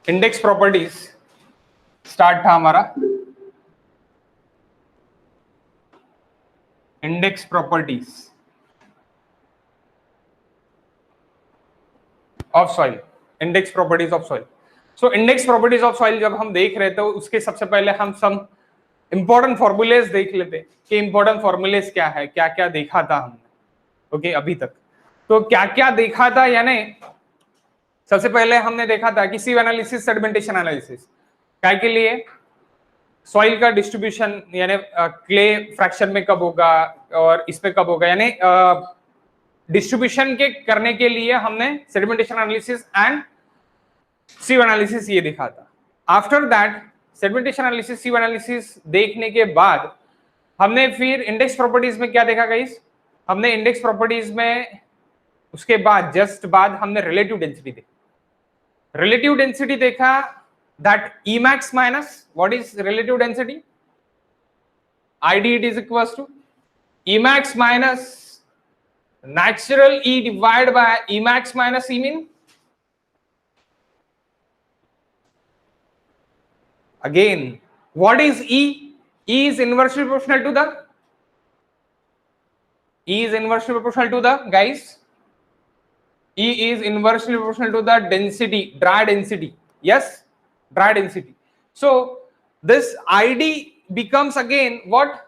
Index properties start था हमारा। Index properties of soil, index properties of soil. So index properties of soil जब हम देख रहे थे उसके सबसे पहले हम सम इंपॉर्टेंट फॉर्मूलेज देख लेते कि इंपॉर्टेंट फॉर्मूलेज क्या है, क्या क्या देखा था हमने। ओके अभी तक तो क्या क्या देखा था, यानी सबसे पहले हमने देखा था कि सीव एनालिसिस, सेडिमेंटेशन एनालिसिस क्या के लिए, सॉइल का डिस्ट्रीब्यूशन यानी क्ले फ्रैक्शन में कब होगा और इस पे कब होगा, यानी डिस्ट्रीब्यूशन के करने के लिए हमने sedimentation analysis and sieve analysis ये देखा था। After that sedimentation analysis, sieve analysis देखने के बाद हमने फिर इंडेक्स प्रॉपर्टीज में क्या देखा गाइस, हमने इंडेक्स प्रॉपर्टीज में उसके बाद जस्ट बाद हमने रिलेटिव डेंसिटी देखा। रिलेटिव डेंसिटी देखा that Emax minus what is relative density, ID it is equals to Emax minus natural E divided by Emax minus E min. Again what is E? E is inversely proportional to the guys, E is inversely proportional to the density, dry density. Yes, dry density. So this ID becomes again what,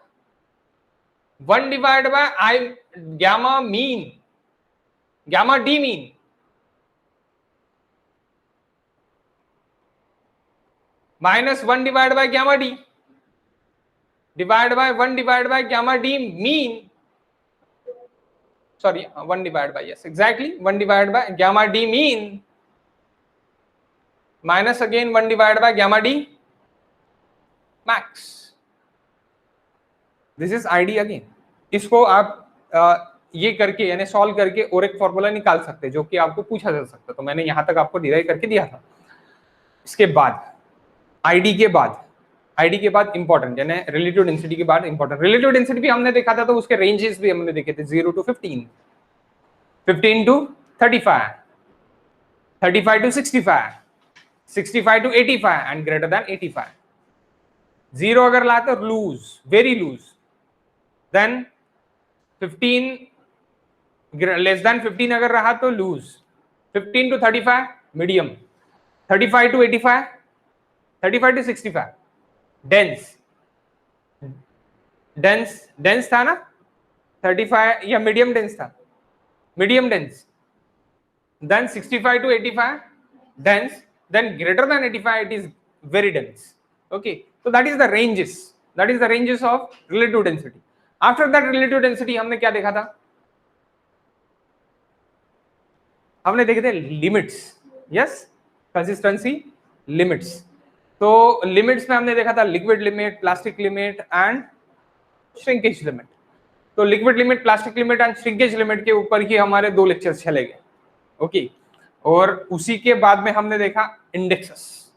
1 divided by I gamma mean, gamma D mean, minus 1 divided by gamma D divided by 1 divided by gamma D mean, sorry 1 divided by, yes exactly 1 divided by gamma D mean minus again 1 divided by gamma D max. This is ID again. इसको आप ये करके यानी solve करके और एक formula निकाल सकते हैं जो कि आपको पूछा जा सकता, तो मैंने यहां तक आपको डिराइव करके दिया था। इसके बाद आईडी के बाद इंपॉर्टेंट यानी रिलेटिव डेंसिटी के बाद इंपॉर्टेंट, रिलेटिव डेंसिटी भी हमने देखा था तो उसके रेंजेस भी हमने देखे थे 0 to 15, 15 to 35, 35 to 65, 65 to 85 and greater than 85। 0 अगर लाते तो loose, very loose, then 15 less than 15 अगर रहा तो loose, 15 to 35 medium, 35 to 85, 35 to 65 dense, dense था ना 35 या मीडियम डेंस था, medium dense, then 65 to 85 dense, then greater than 85 it is very dense. Okay, so that is the ranges of relative density. After that relative density हमने क्या देखा था, हमने देखे थे लिमिट्स, यस कंसिस्टेंसी लिमिट्स। तो limits में हमने देखा था liquid limit, plastic limit and shrinkage limit. तो liquid limit, plastic limit and shrinkage limit के ऊपर ही हमारे 2 लेक्चर्स चले गए। ओके और उसी के बाद में हमने देखा indexes.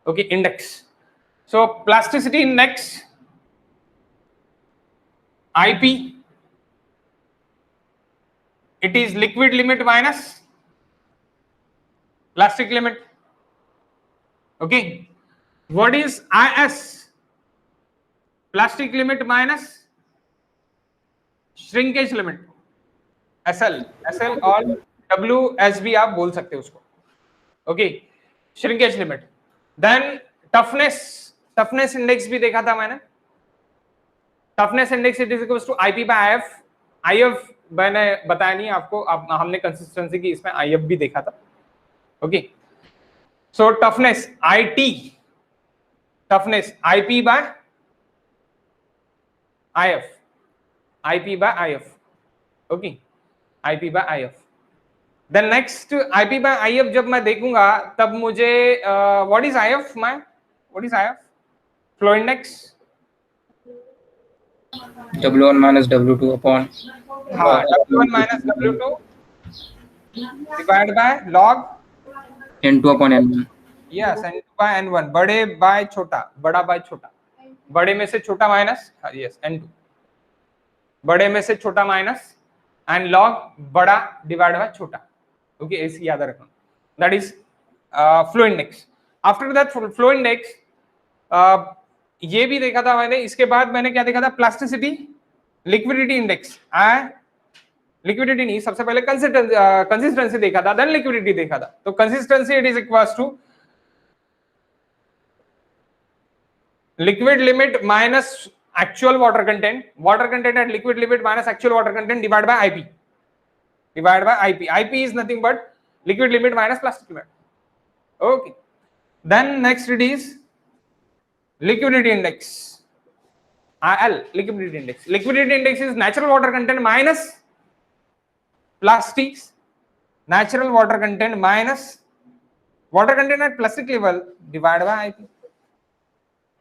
Okay index, so plasticity index IP, it is liquid limit minus plastic limit. Okay, what is IS? Plastic limit minus shrinkage limit, SL और WS भी आप बोल सकते हो उसको। Okay shrinkage limit, then toughness index भी देखा था मैंने। Toughness index it is equals to IP by IF। IF मैंने बताया नहीं आपको, हमने कंसिस्टेंसी की इसमें IF भी देखा था। Okay so toughness toughness IP by IF, IP by IF। Okay IP by IF। Then next IP by IF जब मैं देखूंगा तब मुझे what is IF, what is IF flow index, W1 minus W2 upon W1 minus W2 divided by log N2 upon N1। Yes N2 by N1, बड़े bye छोटा, बड़ा bye छोटा, बड़े में से छोटा माइनस, यस N2 बड़े में से छोटा माइनस एंड लॉग बड़ा डिवाइड बाय छोटा। ओके ऐसे याद रखना, that is flow index. After that flow index ये भी देखा था मैंने. इसके बाद मैंने क्या देखा था? Plasticity, liquidity index. लिक्विडिटी नहीं, सबसे पहले कंसिस्टेंसी देखा था, देन लिक्विडिटी देखा था. तो consistency it is equals to liquid limit minus actual water content at liquid limit minus actual water content divided by IP. IP is nothing but liquid limit minus plastic limit. Okay. Then next it is liquidity index. Liquidity index. Liquidity index is natural water content minus plastics. Natural water content minus water content at plastic level divided by IP.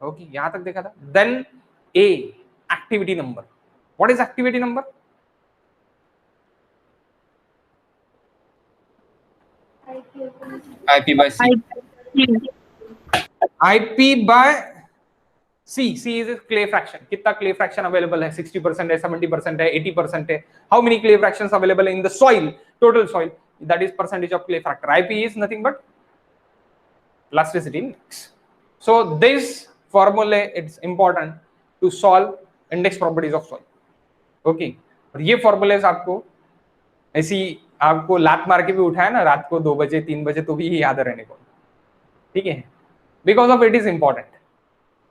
Okay, यहां तक देखा था. Then a, activity number. What is activity number? IP by C. IP by C. C is clay fraction. कितना clay fraction available है? 60% है, 70% है, 80% है. How many clay fractions available in the soil? Total soil, that is percentage of clay factor. IP is nothing but plasticity index. So this formula it's important to solve index properties of soil. Okay. और ये formulas आपको ऐसी आपको लात मार के भी उठाया ना रात को 2 बजे 3 बजे तो भी याद रहने को. ठीक है, because of it is important.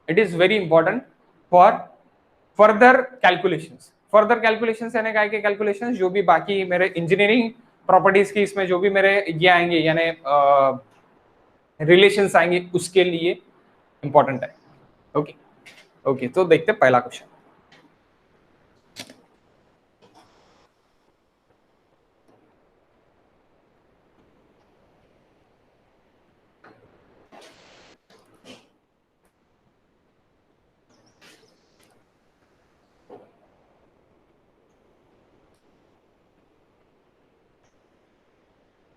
It is very important for further calculations. Further calculations यानी काय के कैलकुलेशंस जो भी बाकी मेरे इंजीनियरिंग प्रॉपर्टीज की इसमें जो भी मेरे ये आएंगे यानी रिलेशंस आएंगे उसके लिए इंपॉर्टेंट है. ओके ओके, तो देखते हैं पहला question.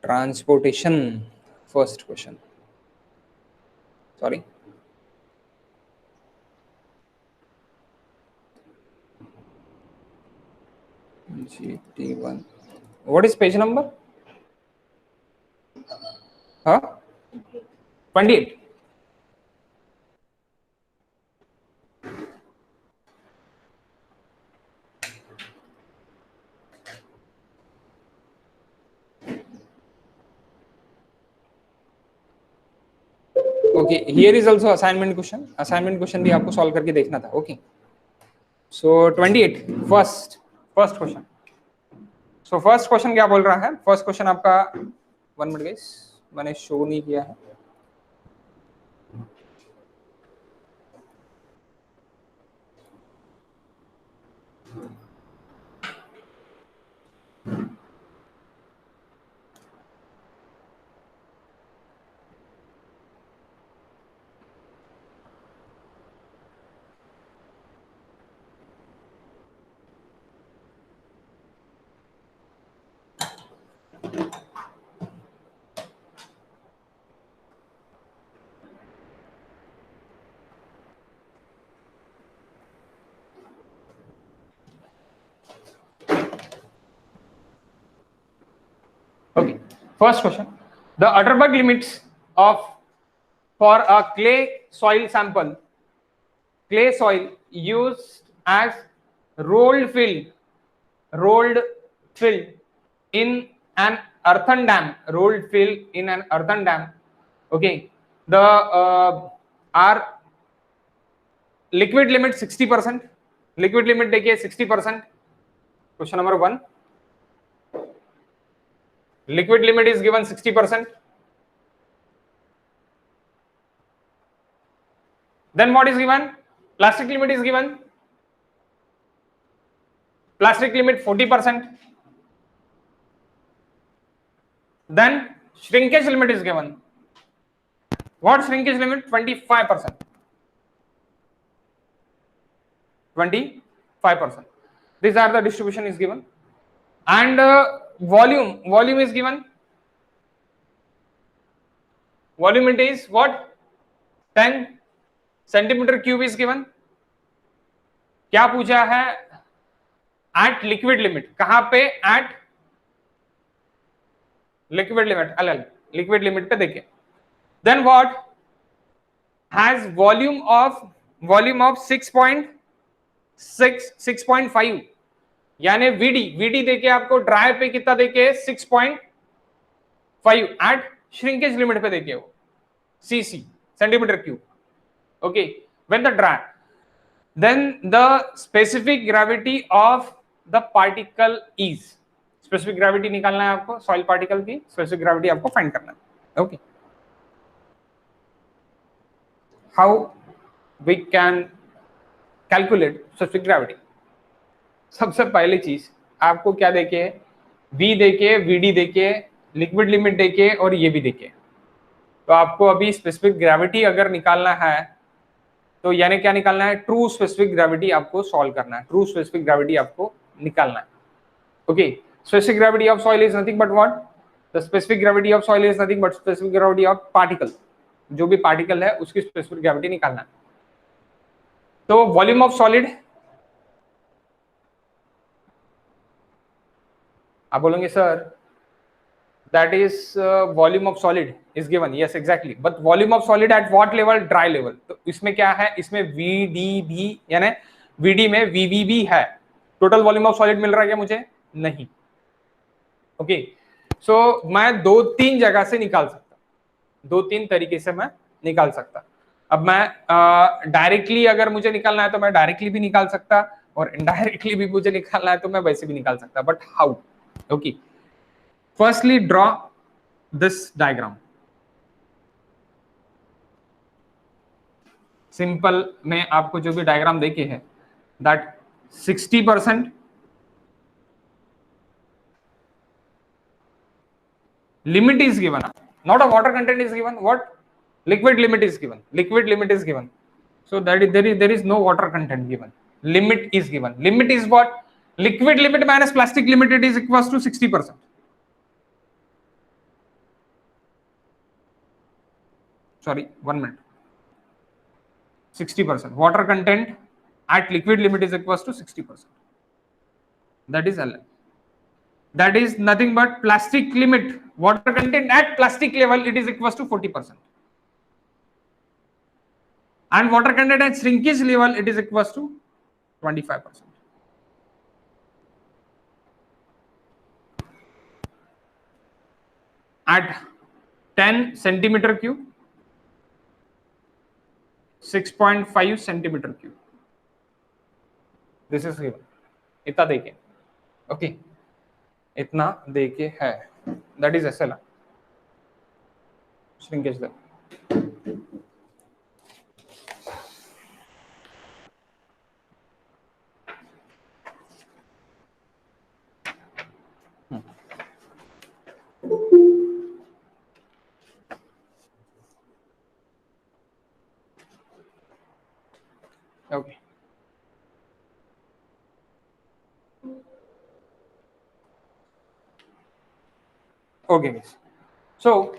Transportation, first question. Sorry, GT1. What is page number? Huh? 28. Okay, here is also assignment question. Assignment question भी आपको solve करके देखना था. Okay. So 28 first question. So first question क्या बोल रहा है? First question आपका 1 मिनट गाइस, मैंने शो नहीं किया है. Okay, first question. The Atterberg limits for a clay soil sample, clay soil used as rolled fill in an earthen dam, rolled fill in an earthen dam. Okay, the our liquid limit 60%. Liquid limit देखिए 60%. Question number 1. Liquid limit is given 60%. Then what is given? Plastic limit is given. Plastic limit 40%. Then shrinkage limit is given. What shrinkage limit? 25%. 25%. These are the distribution is given. And volume is given. Volume it is what? 10 centimeter cube is given. क्या पूछा है? At liquid limit. कहां पे? At liquid limit. Liquid limit पे देखिए then what has volume of 6.5, यानी VD देके आपको ड्राई पे कितना देके 6.5 एट श्रिंकेज लिमिट पे देके वो CC centimetre cube. Okay, when the dry, then the specific gravity of the particle is, specific gravity निकालना है आपको सॉइल पार्टिकल की, specific gravity आपको फाइंड करना है. Okay, how we can calculate specific gravity? सबसे पहली चीज आपको क्या देके है, v देके, vd देके, लिक्विड लिमिट देके और ये भी देके. तो आपको अभी स्पेसिफिक ग्रेविटी अगर निकालना है तो यानी क्या निकालना है, ट्रू स्पेसिफिक ग्रेविटी आपको सॉल्व करना है, ट्रू स्पेसिफिक ग्रेविटी आपको निकालना है. Okay, specific gravity of soil is nothing but what, the specific gravity of soil is nothing but specific gravity of particle, जो भी पार्टिकल है उसकी स्पेसिफिक ग्रेविटी निकालना है. तो वॉल्यूम ऑफ सॉलिड, आप बोलेंगे sir that is volume of solid is given, yes exactly, but volume of solid at what level, dry level. तो इसमें क्या है, इसमें VDB यानी VD में VVB है, टोटल वॉल्यूम ऑफ सॉलिड मिल रहा है क्या मुझे, नहीं. ओके, सो मैं 2-3 जगह से निकाल सकता, 2-3 तरीके से मैं निकाल सकता. अब मैं डायरेक्टली अगर मुझे निकालना है तो मैं डायरेक्टली भी निकाल सकता, और इनडायरेक्टली भी मुझे निकालना है तो मैं वैसे भी निकाल सकता. But how? Okay, firstly draw this diagram. Simple में आपको जो भी डायग्राम देखे है, that 60% limit is given, not a water content is given, what liquid limit is given, liquid limit is given. So that is, there is no water content given, limit is given. Limit is what, liquid limit minus plastic limit, it is equals to 60%. Sorry, 1 minute. 60%. Water content at liquid limit is equals to 60%. That is LL. That is nothing but plastic limit. Water content at plastic level, it is equals to 40%. And water content at shrinkage level, it is equals to 25%. At 10 centimeter cube, 6.5 centimeter cube. This is given. इतना देके, okay, इतना देके है. That is SLR, shrinkage level. Okay. Okay, guys. So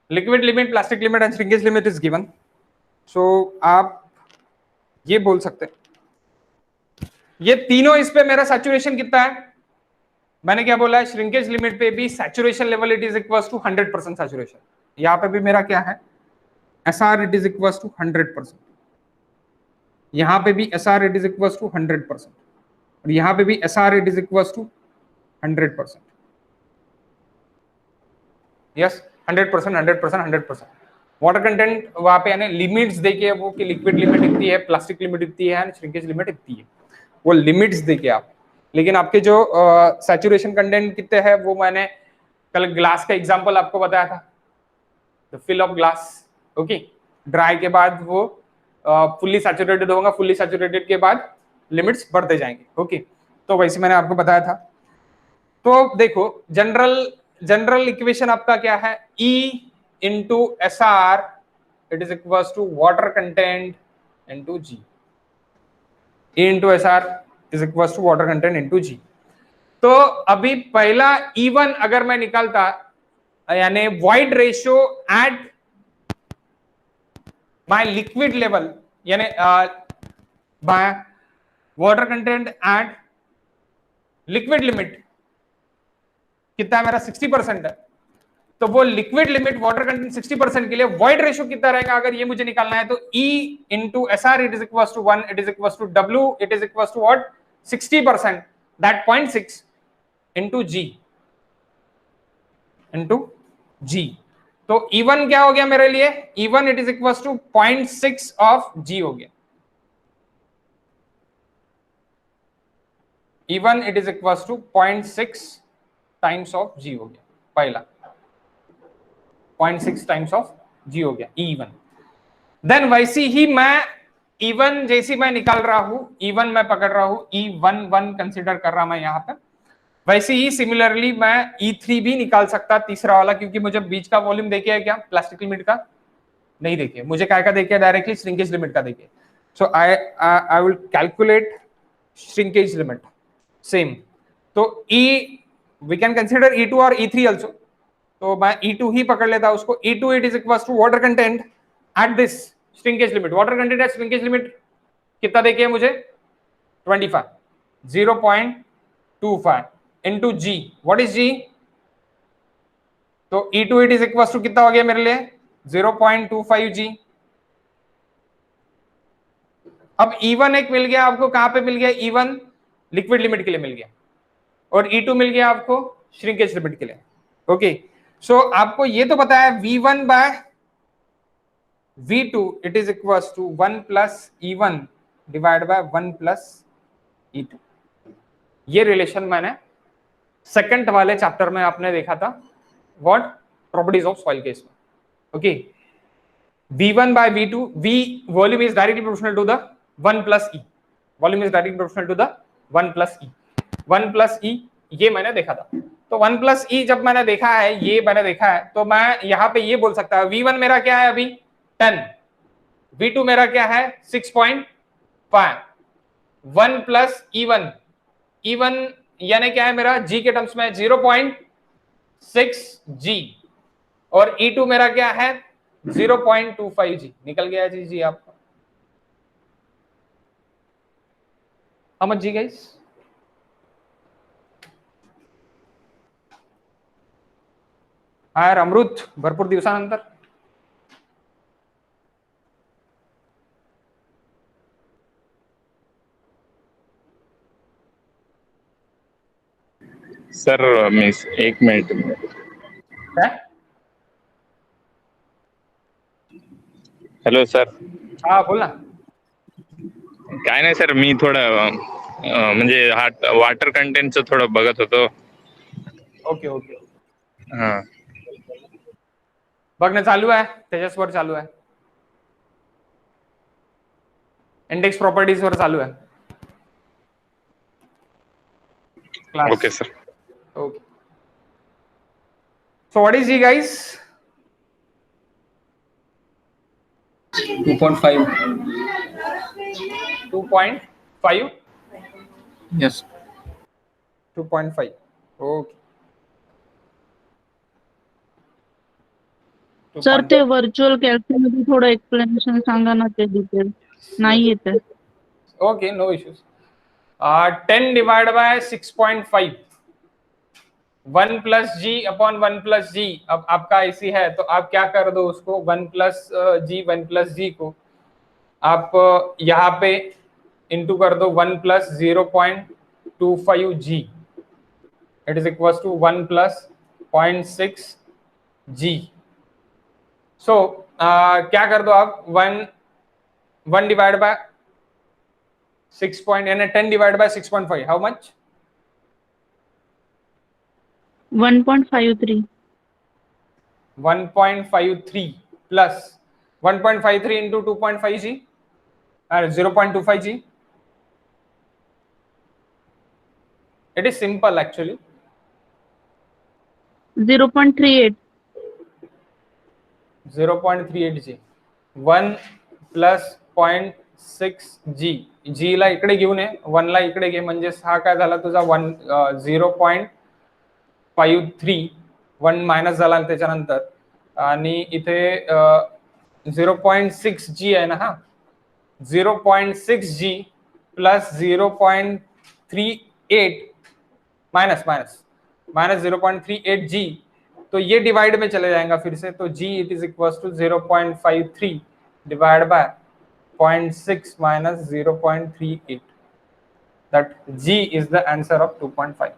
liquid limit, plastic limit and shrinkage limit is given. So आप ये बोल सकते हैं ये तीनों, इस पे मेरा सैचुरेशन कितना है, मैंने क्या बोला है, श्रिंकेज लिमिट पे भी saturation level it is equals to 100% saturation. यहाँ पे भी मेरा क्या है, SR it is equals to 100%. यहाँ पे भी SR it is equals to 100%, और यहाँ पे भी SR it is equals to 100%. Yes, 100%, 100%, 100%. Water content वहां पे यानी लिमिट्स देखिए वो कि लिक्विड लिमिट इतनी है, प्लास्टिक लिमिट इतनी है, श्रिंकेज लिमिट इतनी है, वो लिमिट्स देखिए आप. लेकिन आपके जो सैचुरेशन कंटेंट कितने हैं वो मैंने कल ग्लास का एग्जांपल आपको बताया था, the fill of glass. Okay, dry के बाद वो फुल्ली सैचुरेटेड होगा, फुल्ली सैचुरेटेड के बाद लिमिट्स बढ़ते जाएंगे. ओके, तो वैसे मैंने आपको बताया था. तो देखो जनरल इक्वेशन आपका क्या है, E into SR it is equals to water content into G. E into SR is equals to water content into G. तो अभी पहला E1 अगर मैं निकालता, यानी void ratio at my liquid level, यानी by water content at liquid limit कितना है मेरा, 60% है. तो वो लिक्विड लिमिट वाटर कंटेंट 60% के लिए वॉइड रेशियो कितना रहेगा अगर ये मुझे निकालना है, तो E into SR it is equals to 1, it is equals to W, it is equals to what, 60%, that 0.6 into G into G. तो E1 क्या हो गया मेरे लिए, E1 it is equals to 0.6 of G हो गया, E1 it is equals to 0.6 times of G हो गया, पहला 0.6 टाइम्स ऑफ G हो गया E1. देन वैसी ही मैं E1 जैसी मैं निकाल रहा हूं, E1 मैं पकड़ रहा हूं, E11 कंसीडर कर रहा मैं यहां पे, वैसे ही सिमिलरली मैं E3 भी निकाल सकता, तीसरा वाला, क्योंकि मुझे बीच का वॉल्यूम देखे है क्या, प्लास्टिक लिमिट का नहीं देखे, मुझे क्या देखे, डायरेक्टली श्रिंकेज लिमिट का देखे. So I will calculate shrinkage limit same. तो E we can consider E2 और E3 ऑल्सो, तो मैं E2 ही पकड़ लेता हूं उसको. E2 it is equals to water content at this shrinkage limit, water content at shrinkage limit कितना देखिए मुझे, 25, 0.25 into G. What is G? तो E2 it is equals to कितना हो गया मेरे लिए, 0.25 G. अब E1 एक मिल गया आपको, कहां पे मिल गया, E1 लिक्विड लिमिट के लिए मिल गया, और E2 मिल गया आपको श्रिंकेज लिमिट के लिए. ओके, सो आपको ये तो पता है V1 by V2 it is equals to 1 plus E1 divide by 1 plus E2. ये रिलेशन मैंने सेकंड वाले चैप्टर में आपने देखा था, what, properties of soil case में. Okay, V1 by V2, V volume is directly proportional to the 1 plus E, volume is directly proportional to the 1 plus E, 1 plus E ये मैंने देखा था. तो 1 plus E जब मैंने देखा है, ये मैंने देखा है, तो मैं यहाँ पे ये बोल सकता हूँ V1 मेरा क्या है अभी 10, V2 मेरा क्या है 6.5, 1 plus E1, E1 यानी क्या है मेरा G के टर्म्स में 0.6 G, और E2 मेरा क्या है 0.25 G. निकल गया जी आपका. How much G guys? हा यार अमृत, भरपूर दिवसानंतर. सर मिस एक मिनिट. काय? Hello sir. हा बोल ना. काय नाही सर, मी थोडं म्हणजे हा वॉटर कंटेंटचं थोडं बघत होतो. ओके ओके, हा बघणं चालू आहे, त्याच्यावर चालू आहे, इंडेक्स प्रॉपर्टीज वर चालू आहे class. Okay sir. Okay, so what is G guys? 2.5. 2.5. Yes. 2.5. Okay sir ते व्हर्च्युअल कॅल्क्युलेशन मध्ये थोडं एक्सप्लेनेशन सांगा ना, ते डिटेल नाही येते. Okay, no issues. 10 divide by 6.5, 1 plus G upon 1 plus G. अब आपका ऐसी है तो आप क्या कर दो उसको, 1 प्लस G, 1 प्लस G को आप यहाँ पे इंटू कर दो 1 plus 0.25 G, it is equal to 1 plus 0.6 G. So क्या कर दो आप, 1 डिवाइड बाय 6 पॉइंट यानी 10 divide by 6.5, how much? 1.53. 1.53 plus 1.53 into 2.5 G, 0.25 G. It is simple actually. 0.38. 0.38 G. 1 plus 0.6 G. G ला इकडे घेऊन ये, 1 ला इकडे घे, म्हणजे हा काय झाला तुझा 0.53, 1 मायनस झाला त्याच्यानंतर, आणि इथे 0.6 G आहे ना, हा 0.6 G प्लस 0.38 माइनस 0.38 G, तो ये डिवाइड में चले जाएगा फिर से, तो g it is equal to 0.53 divide by 0.6 minus 0.38, that g is the answer of 2.5।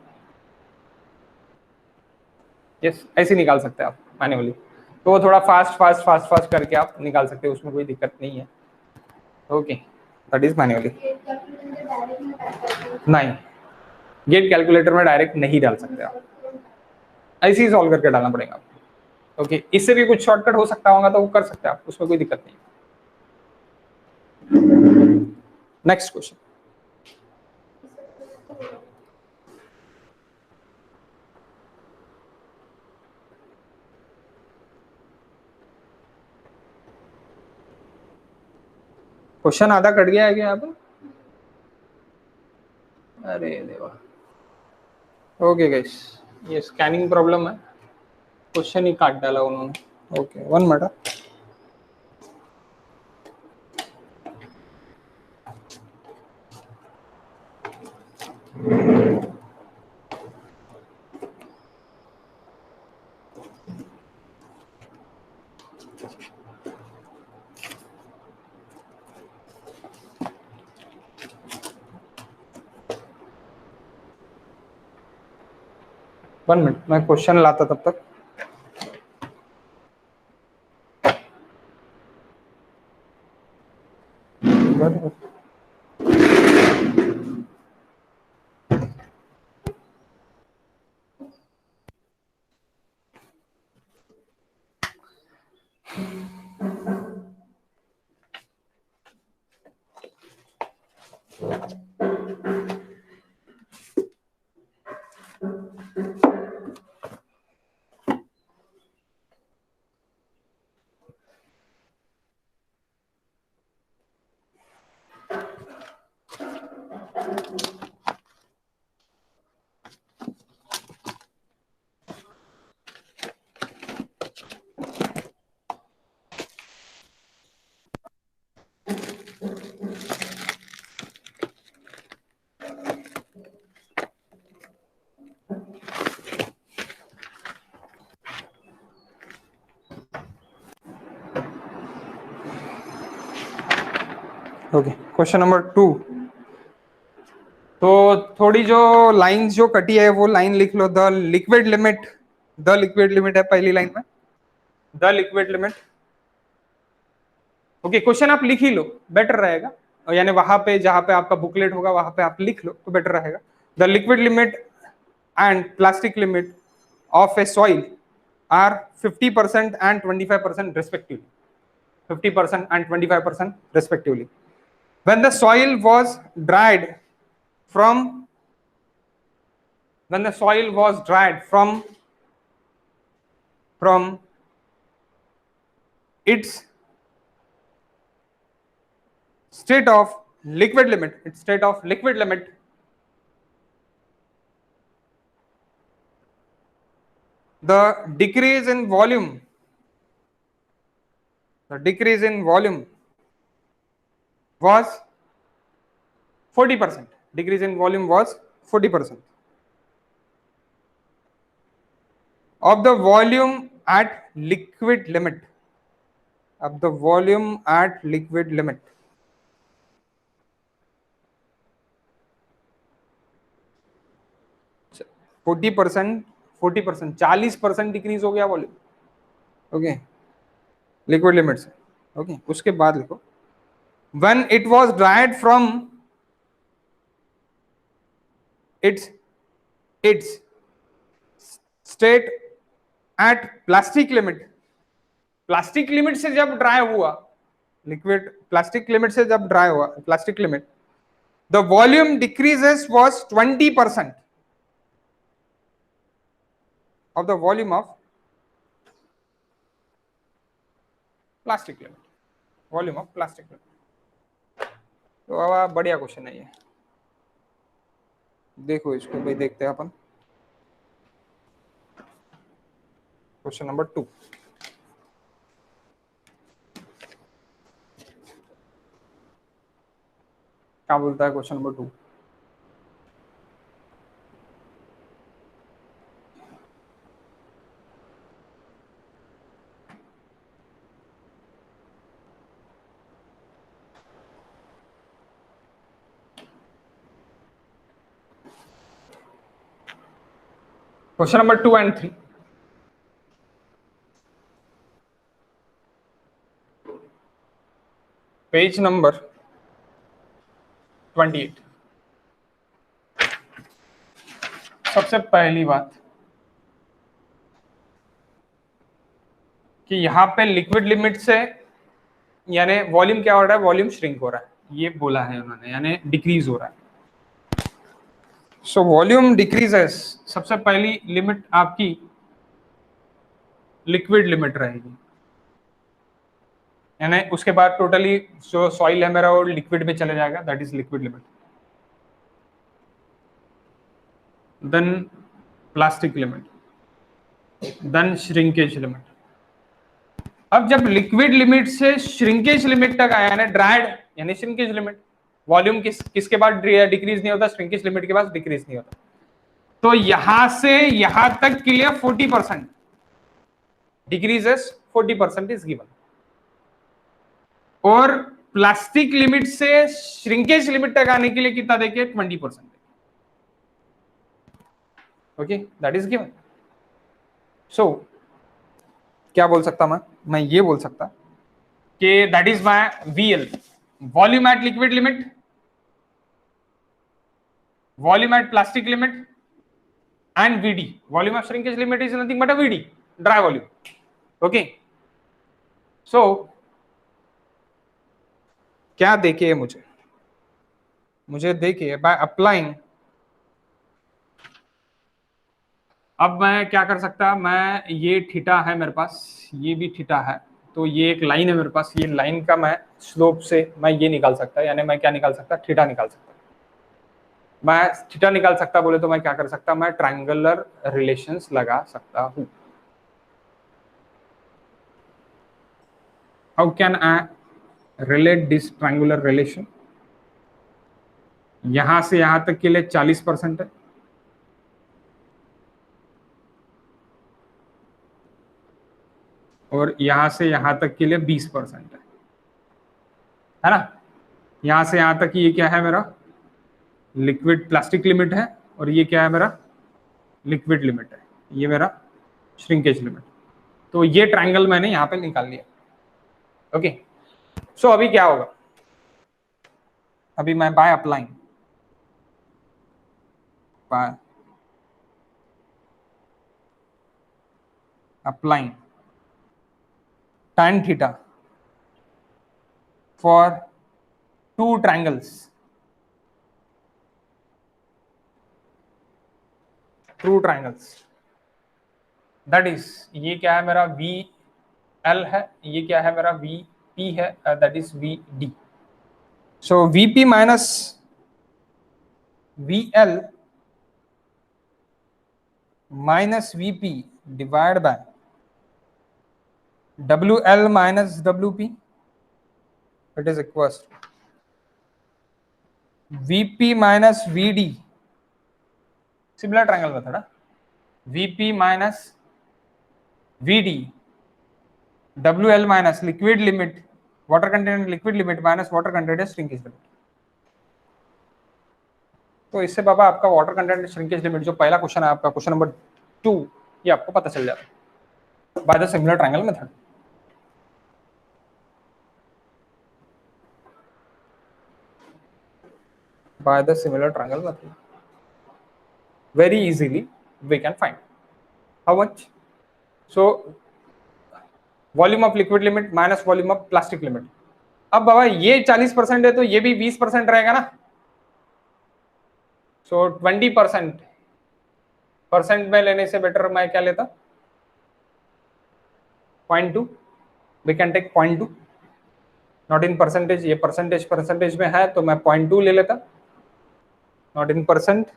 Yes, ऐसे निकाल सकते हैं आप मैन्युअली, तो वो थोड़ा फास्ट करके आप निकाल सकते हो, उसमें कोई दिक्कत नहीं है। Okay, that is manually. नहीं, गेट कैलकुलेटर में डायरेक्ट नहीं डाल सकते आप, ऐसे ही सॉल्व करके डालना पड़ेगा आपको। ओके, इससे भी कुछ शॉर्टकट हो सकता होगा तो वो कर सकते हैं आप, उसमें कोई दिक्कत नहीं। नेक्स्ट क्वेश्चन, क्वेश्चन आधा कट गया है क्या यहाँ पे? अरे देवा। ओके गाइस, ये स्कैनिंग प्रॉब्लम है, क्वेश्चन ही काट डाला उन्होंने। Okay, 1 minute. वन मिनट, मैं क्वेश्चन लाता तब तक। Okay, question number 2। तो थोड़ी जो लाइंस जो कटी है वो लाइन लिख लो। The liquid limit, the liquid limit है पहली लाइन में, the liquid limit. Okay, question आप लिख ही लो, बेटर रहेगा, और यानी वहां पे जहां पे आपका बुकलेट होगा वहां पे आप लिख लो तो बेटर रहेगा। The liquid limit and plastic limit of a soil are 50% and 25% respectively, 50% and 25% respectively. When the soil was dried from, when the soil was dried from its state of liquid limit, its state of liquid limit, the decrease in volume, the decrease in volume was 40%, decrease in volume was 40% of the volume at liquid limit, of the volume at liquid limit. So 40%, 40% decrease हो गया volume, okay, liquid limit से। Okay, उसके बाद लिखो when it was dried from its state at plastic limit, plastic limit से जब dry हुआ liquid, plastic limit से जब ड्राई हुआ plastic limit, the volume decreases was 20% of the volume of plastic limit, volume of plastic limit. तो अब बढ़िया question है ये, देखो इसको भाई, देखते हैं अपन क्वेश्चन नंबर 2। क्या बोलता है question number 2? Question number 2 and 3. Page number 28. सबसे पहली बात कि यहाँ पे लिक्विड लिमिट से यानी वॉल्यूम क्या हो रहा है, वॉल्यूम श्रिंक हो रहा है, ये बोला है उन्होंने, यानी डिक्रीज हो रहा है. सो वॉल्यूम डिक्रीजेस, सबसे पहली लिमिट आपकी लिक्विड लिमिट रहेगी, यानी उसके बाद टोटली जो सॉइल है मेरा वो लिक्विड में चले जाएगा, that is liquid limit. Then plastic limit, then shrinkage limit. अब जब लिक्विड लिमिट से श्रिंकेज लिमिट तक आया, यानी ड्राइड यानी श्रिंकेज लिमिट, वॉल्यूम किसके बाद डिक्रीज नहीं होता, श्रिंकेज लिमिट के बाद डिक्रीज नहीं होता. तो यहां से यहां तक के लिए 40% डिक्रीजेस, 40% इज गिवन. और प्लास्टिक लिमिट से श्रिंकेज लिमिट तक आने के लिए कितना देखिए, 20%. Okay, that is given. So क्या बोल सकता मैं ये बोल सकता कि that is my VL, volume at liquid limit, volume at plastic limit, and VD, volume of shrinkage limit is nothing but a VD, dry volume. Okay, so क्या देखिए, मुझे देखिए बाय अप्लाइंग. अब मैं क्या कर सकता, मैं ये थीटा है मेरे पास, ये भी थीटा है, तो ये एक लाइन है मेरे पास, ये लाइन का मैं स्लोप से मैं ये निकाल सकता, यानी मैं क्या निकाल सकता, थीटा निकाल सकता. मैं थीटा निकाल सकता बोले तो मैं क्या कर सकता, मैं ट्रायंगुलर रिलेशंस लगा सकता हूं. How can I relate this triangular relation? यहां से यहां तक के लिए 40% है, और यहां से यहां तक के लिए 20% है ना. यहां से यहां तक ये क्या है, मेरा लिक्विड प्लास्टिक लिमिट है, और ये क्या है, मेरा लिक्विड लिमिट है, ये मेरा श्रिंकेज लिमिट. तो ये ट्रायंगल मैंने यहां पे निकाल लिया. ओके, सो अभी क्या होगा, अभी मैं by applying tan theta for two triangles, true triangles, that is ये क्या है मेरा VL है, ये क्या है मेरा VP है, that is VD. so VP minus VL minus VP divided by WL minus WP, it is equals to VP minus VD, similar triangle method, VP minus VD, WL minus liquid limit, water content liquid limit minus water content shrinkage limit. तो इससे बाबा आपका water content shrinkage limit जो पहला question है आपका, question number 2, ये आपको पता चल जाता है by the similar triangle method. By the similar triangle method, very easily we can find how much. So volume of liquid limit minus volume of plastic limit. अब बाबा ये 40% है तो ये भी 20% रहेगा ना, so 20% में लेने से बेटर मैं क्या लेता, 0.2, we can take 0.2, not in percentage, ये परसेंटेज में है तो मैं 0.2 ले लेता, not in percent.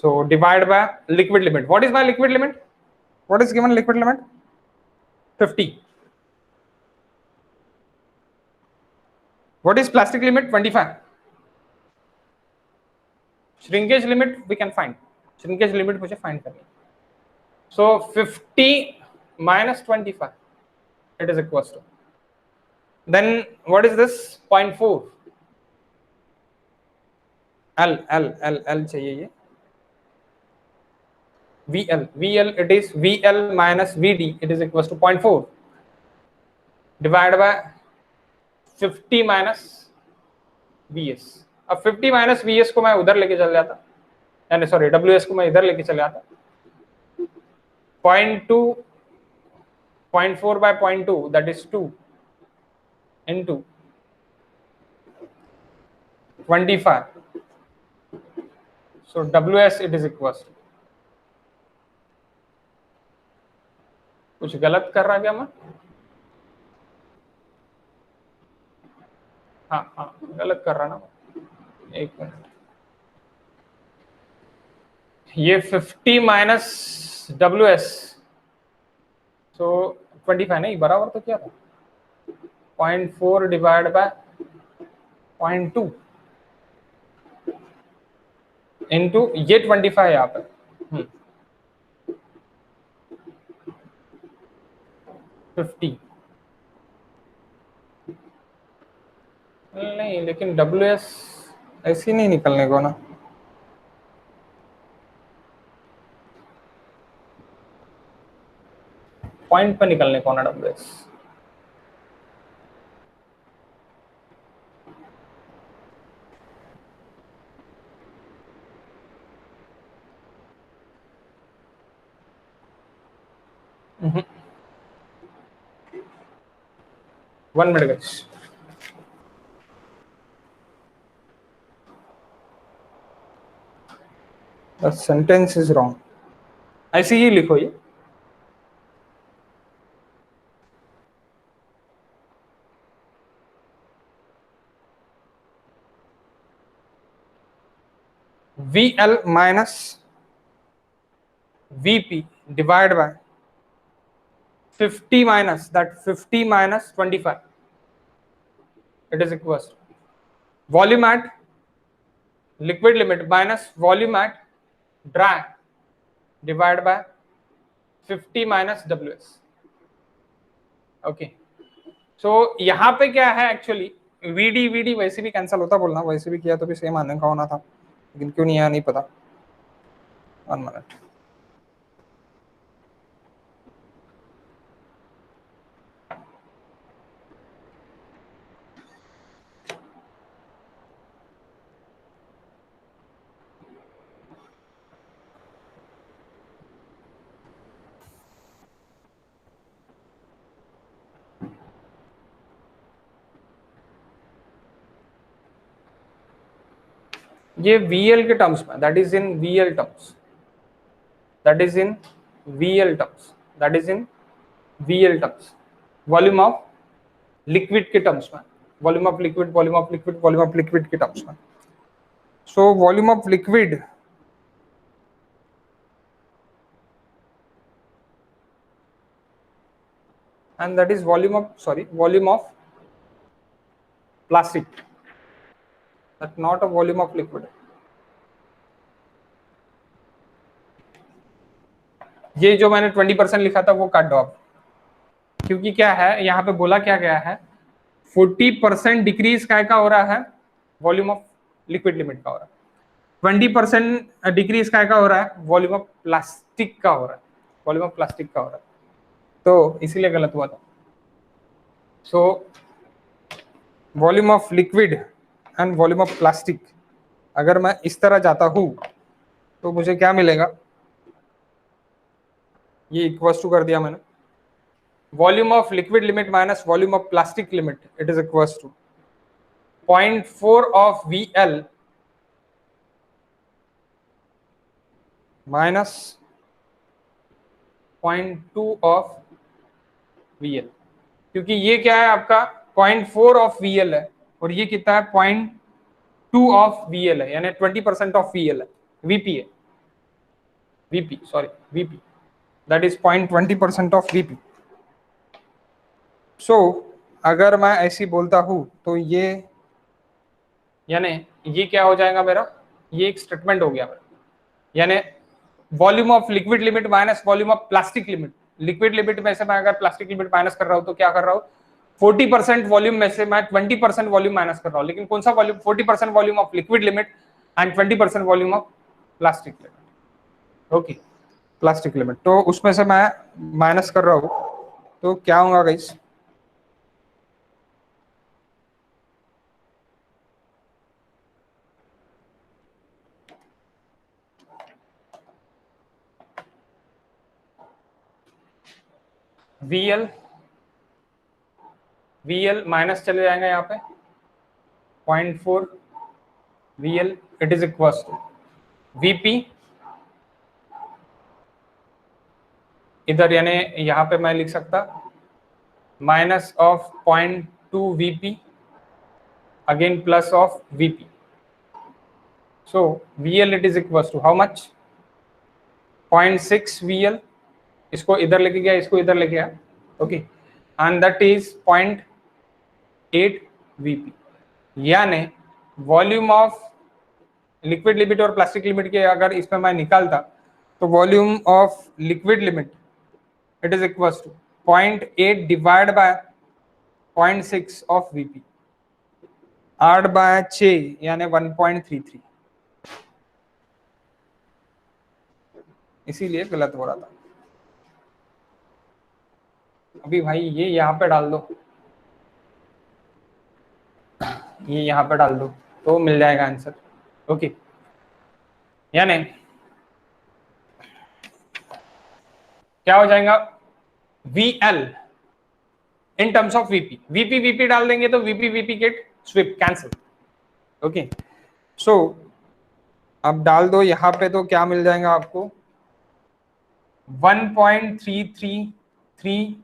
So divide by liquid limit. What is my liquid limit? What is given liquid limit? 50. What is plastic limit? 25. Shrinkage limit we can find. Shrinkage limit मुझे find करनी. So 50 minus 25, it is equals to. Then what is this? 0.4. L चाहिए ये. VL it is VL minus VD, it is equals to 0.4 divided by 50 minus VS. अब 50 minus VS को मैं उधर लेके चल जाता, यानी सॉरी WS को मैं इधर लेके चल जाता, 0.2 0.4 by 0.2 that is 2 into 25. So WS it is equals to, कुछ गलत कर रहा क्या मैं? हाँ गलत कर रहा ना, एक मिनट, ये 50 माइनस WS, सो 25 नहीं, बराबर तो क्या था 0.4 डिवाइड बाय 0.2 इंटू ये 25 यहाँ पे, $50 नहीं, लेकिन WS ऐसी नहीं निकलने को ना, पॉइंट पे निकलने को ना WS। One minute guys, the sentence is wrong, ऐसे ही लिखो ये, VL minus VP divided by 50 minus that 50 minus 25, it is equals to volume at liquid limit minus volume at dry divided by 50 minus WS. Okay, सो यहाँ पे क्या है actually, VD वैसे भी cancel होता बोलना, वैसे भी किया तो भी सेम आने का होना था, लेकिन क्यों नहीं आया नहीं पता। 1 मिनट, ये VL के टर्म्स में, that is in VL terms, that is in VL terms, that is in VL terms, volume of liquid के टर्म्स में, volume of liquid, volume of liquid, volume of liquid के terms में। So volume of liquid and that is volume of plastic, that's not a volume of liquid। ये जो मैंने 20% लिखा था वो काट दो आप, क्योंकि क्या है यहाँ पे बोला क्या गया है, 40% डिक्रीज काय का हो रहा है, वॉल्यूम ऑफ लिक्विड लिमिट का हो रहा है, 20% डिक्रीज काय का हो रहा है, वॉल्यूम ऑफ प्लास्टिक का हो रहा है, वॉल्यूम ऑफ प्लास्टिक का हो रहा है, तो इसीलिए गलत हुआ था। So volume of liquid and volume of plastic, अगर मैं इस तरह जाता हूं तो मुझे क्या मिलेगा, ये इक्वल्स टू कर दिया मैंने, volume of liquid limit minus volume of plastic limit, it is equals to 0.4 of VL minus 0.2 of VL, क्योंकि ये क्या है आपका 0.4 ऑफ VL है और ये कितना है 0.2 ऑफ VL है, यानी 20% ऑफ VL है, VP है, VP that is 0.20% of VP। सो अगर मैं ऐसी बोलता हूं तो ये, यानी ये क्या हो जाएगा मेरा, ये एक स्टेटमेंट हो गया मेरा, यानी volume of liquid limit minus volume of plastic limit, liquid limit में से मैं अगर प्लास्टिक लिमिट माइनस कर रहा हूं तो क्या कर रहा हूं, 40% वॉल्यूम में से मैं 20% वॉल्यूम माइनस कर रहा हूं, लेकिन कौन सा volume, 40% volume of liquid limit and 20% volume of plastic limit. Okay, plastic limit, तो उसमें से मैं माइनस कर रहा हूँ, तो क्या होगा गाइस? VL माइनस चले जाएंगे यहाँ पे 0.4 VL, it is equal to VP इधर, यानी यहाँ पे मैं लिख सकता minus of 0.2 VP again plus of VP, so VL it is equal to how much? 0.6 VL, इसको इधर लेके गया, इसको इधर लेके गया, okay, and that is 0.8 VP, यानी वॉल्यूम ऑफ लिक्विड लिमिट और प्लास्टिक लिमिट के अगर इसमें मैं निकालता तो volume of liquid limit it is equal to 0.8 divide by 0.6 of VP, 8 by 6 यानी 1.33, इसीलिए गलत हो रहा था। अभी भाई ये यहाँ पे डाल दो, ये यहाँ पे डाल दो तो मिल जाएगा आंसर, ओके। यानी क्या हो जाएगा? VL in terms of VP, VP डाल देंगे तो VP get sweep cancel, okay. So अब डाल दो यहाँ पे, तो क्या मिल जाएगा आपको? 1.333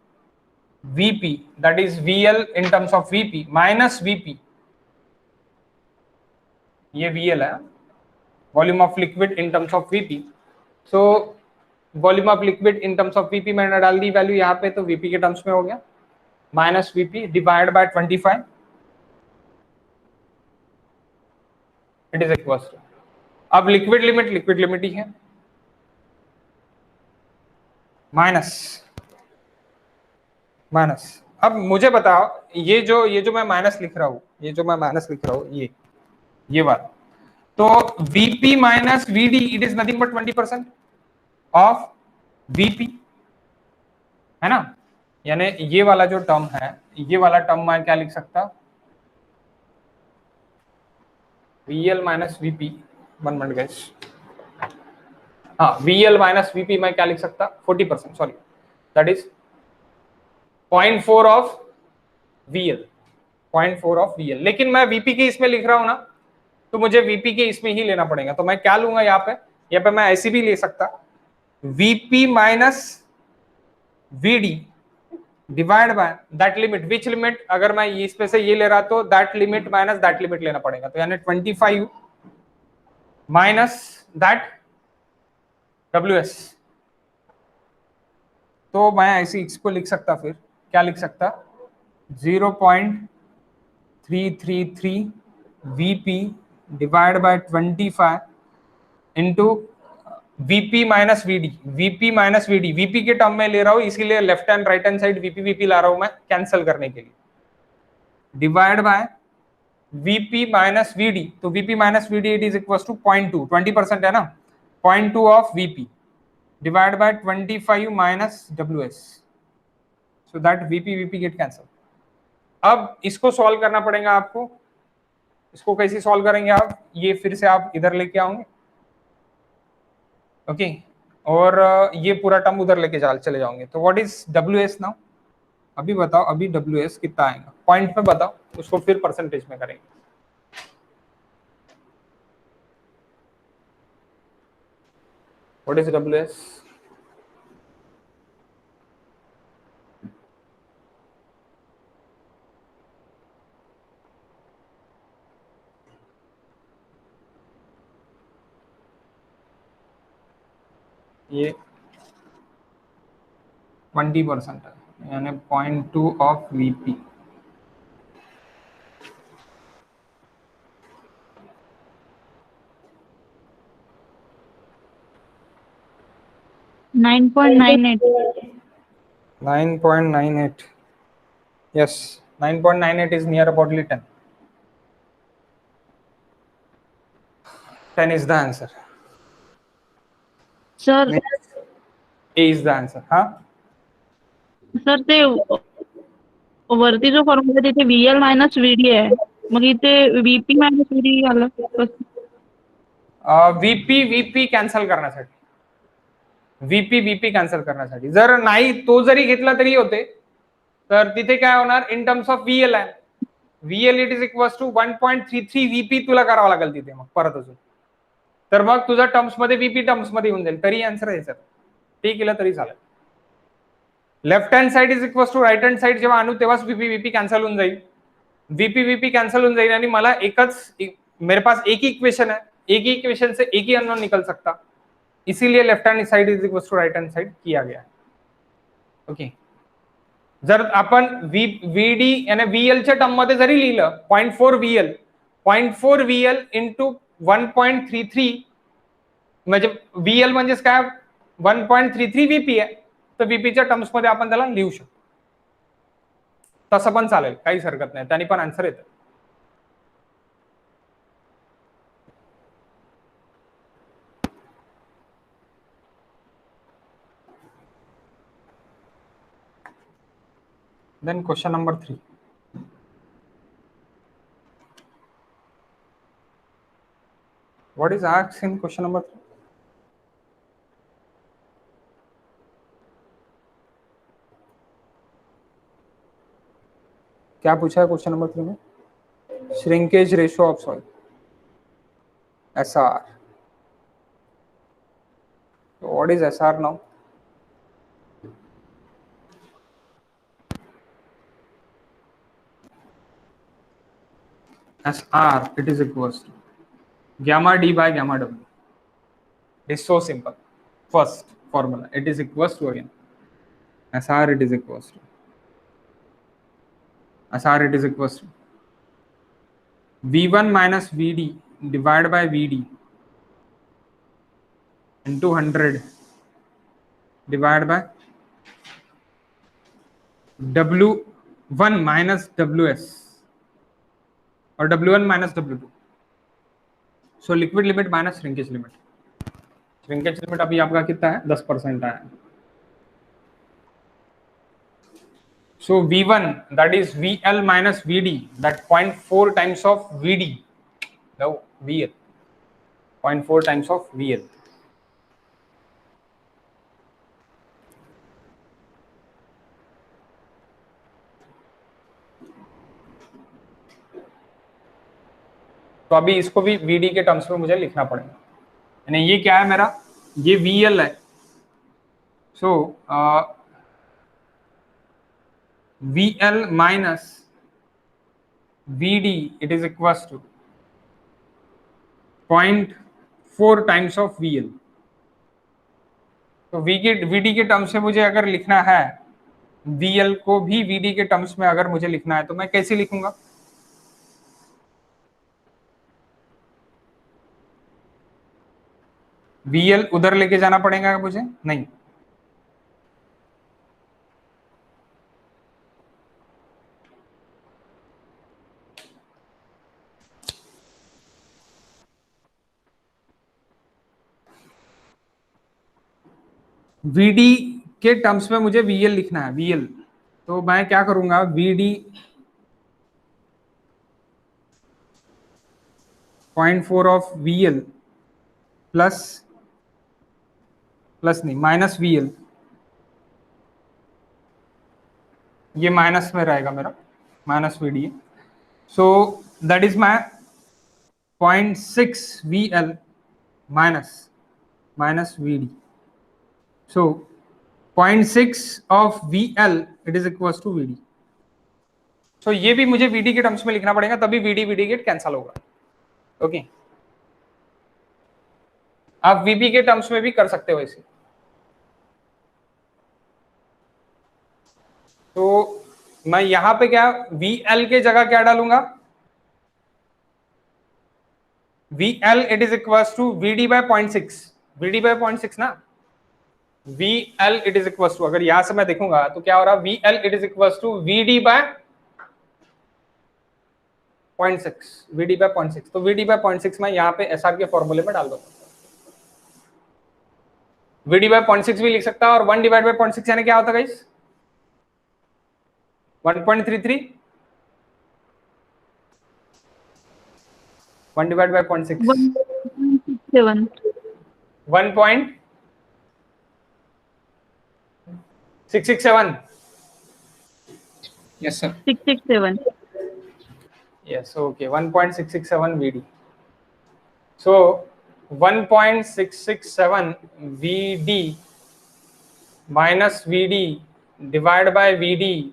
VP, that is VL in terms of VP minus VP, ये VL है, volume of liquid in terms of VP, so volume of liquid in terms of VP मैंने डाल दी वैल्यू यहाँ पे, तो VP के टर्म्स में हो गया minus VP divide by 25, it is equal to, अब लिक्विड लिमिट ही है, माइनस। अब मुझे बताओ, ये जो मैं माइनस लिख रहा हूँ, ये वाला, तो VP minus VD it is nothing but 20% of VP, है ना? यानी ये वाला जो टर्म है, ये वाला टर्म मैं क्या लिख सकता? VL minus VP, 1 minute guys, हाँ, VL माइनस VP मैं क्या लिख सकता? 40%, sorry, that is 0.4 of VL, 0.4 of VL, लेकिन मैं VP के इसमें लिख रहा हूं ना, तो मुझे VP के इसमें ही लेना पड़ेगा, तो मैं क्या लूंगा यहाँ पे मैं ऐसे भी ले सकता, VP minus VD divide by that limit, which limit? अगर मैं इसमें से ये ले रहा तो that limit minus that limit लेना पड़ेगा, तो यानी 25 माइनस दैट WS, तो मैं ऐसे इसको लिख सकता, फिर क्या लिख सकता? 0.333 VP divide by 25 into VP minus VD, VP के टर्म में ले रहा हूं, इसीलिए left hand right hand side VP ला रहा हूं मैं कैंसिल करने के लिए, divide by VP minus VD, तो VP minus VD it is equal to 0.2, 20% है ना, 0.2 of VP divide by 25 minus WS, so that VP get cancel. अब इसको सॉल्व करना पड़ेगा आपको, इसको कैसे सॉल्व करेंगे आप? ये फिर से आप इधर लेके आओगे, ओके, और ये पूरा टर्म उधर लेके चले जाओगे, तो व्हाट इज WS नाउ? अभी बताओ, अभी WS कितना आएगा पॉइंट में बताओ, उसको फिर परसेंटेज में करेंगे। What is WS? ये 20% है, यानी 0.2 of VP, nine point nine eight 9.98, yes, 9.98 is near about 10. 10 is the answer. Sir A is the answer. हा, सर ते वरती जो फॉर्म्युला तिथे VL मायनस VD आहे, मग इथे VP मायनस VD आलं कसं? व्हीपी कॅन्सल करण्यासाठी, व्हीपी कॅन्सल करण्यासाठी. जर नाही तो जरी घेतला तरी होते, तर तिथे काय होणार इन टर्म्स ऑफ VL आहे. VL it is equal to 1.33 VP तुला करावं लागेल तिथे मग परत अजून. तर मग तुझा टर्म्स मध्ये VP टर्म्स मध्ये येऊन जाईल, तरी आन्सर आहे सर. ते केलं तरी चालेल. Left hand side is equal to right hand side जेव्हा आणू तेव्हाच VP कॅन्सल होऊन जाईल. VP कॅन्सल होऊन जाईल आणि मला मेरे पास एक ही इक्वेशन है, एक ही इक्वेशन से एक ही अननोन निकल सकता, इसीलिए left hand side is equal to right hand side किया गया. ओके. जर आपण VD यानी VL च्या टर्म मध्ये जरी लिहिलं 0.4 VL इंटू 1.33 म्हणजे VL म्हणजेच काय 1.33 VP आहे, तर VPच्या टर्म्स मध्ये आपण त्याला लिहू शकतो. तसं पण चालेल, काहीच हरकत नाही, त्यांनी पण आन्सर येतं. Then question number 3. What is asked in question number 3? क्या पूछा है क्वेश्चन नंबर 3 में? Shrinkage ratio of soil, SR. So what is SR now? SR it is equals to gamma D by gamma W. It is so simple. First formula, it is equals to again SR it is equals to V1 minus VD divided by VD into 100 divided by W1 minus WS और W1 minus W2. So liquid limit minus shrinkage limit. Shrinkage limit अभी आपका कितना है? 10% आया. So V1 that is VL minus VD, that 0.4 times of VD. No, VL 0.4 times of VL. तो अभी इसको भी VD के टर्म्स में मुझे लिखना पड़ेगा. यानी ये क्या है मेरा? ये VL है. सो VL minus VD it is equals to 0.4 times of VL. तो VD के टर्म्स में मुझे अगर लिखना है, VL को भी VD के टर्म्स में अगर मुझे लिखना है, तो मैं कैसे लिखूंगा? VL उधर लेके जाना पड़ेगा मुझे? नहीं. VD के टर्म्स में मुझे VL लिखना है, VL. तो मैं क्या करूंगा? VD 0.4 ऑफ VL प्लस नहीं माइनस VL. ये माइनस में रहेगा मेरा, minus VD. So that is my 0.6 VL minus VD. So 0.6 of VL it is equals to VD. So ये भी मुझे VD के टर्म्स में लिखना पड़ेगा, तभी VD गेट कैंसल होगा. ओके. आप VP के टर्म्स में भी कर सकते हो इसे. तो मैं यहां पे क्या VL के जगह क्या डालूंगा? VL it is equals to VD by 0.6. VD by 0.6 ना. VL it is equals to, अगर यहां से मैं देखूंगा तो क्या हो रहा? VL it is equals to VD by 0.6. VD by 0.6. तो VD by 0.6 मैं यहाँ पे SR के फॉर्मूले में डाल दूंगा. VD by 0.6 भी लिख सकता है, और 1 डिवाइड बाय 0.6 यानी क्या होता है guys? 1.33। 1 divide by 0.6 1.67 1.667। Yes, sir. 667. Yes, okay, 1.667 VD. So 1.667 VD minus VD divided by VD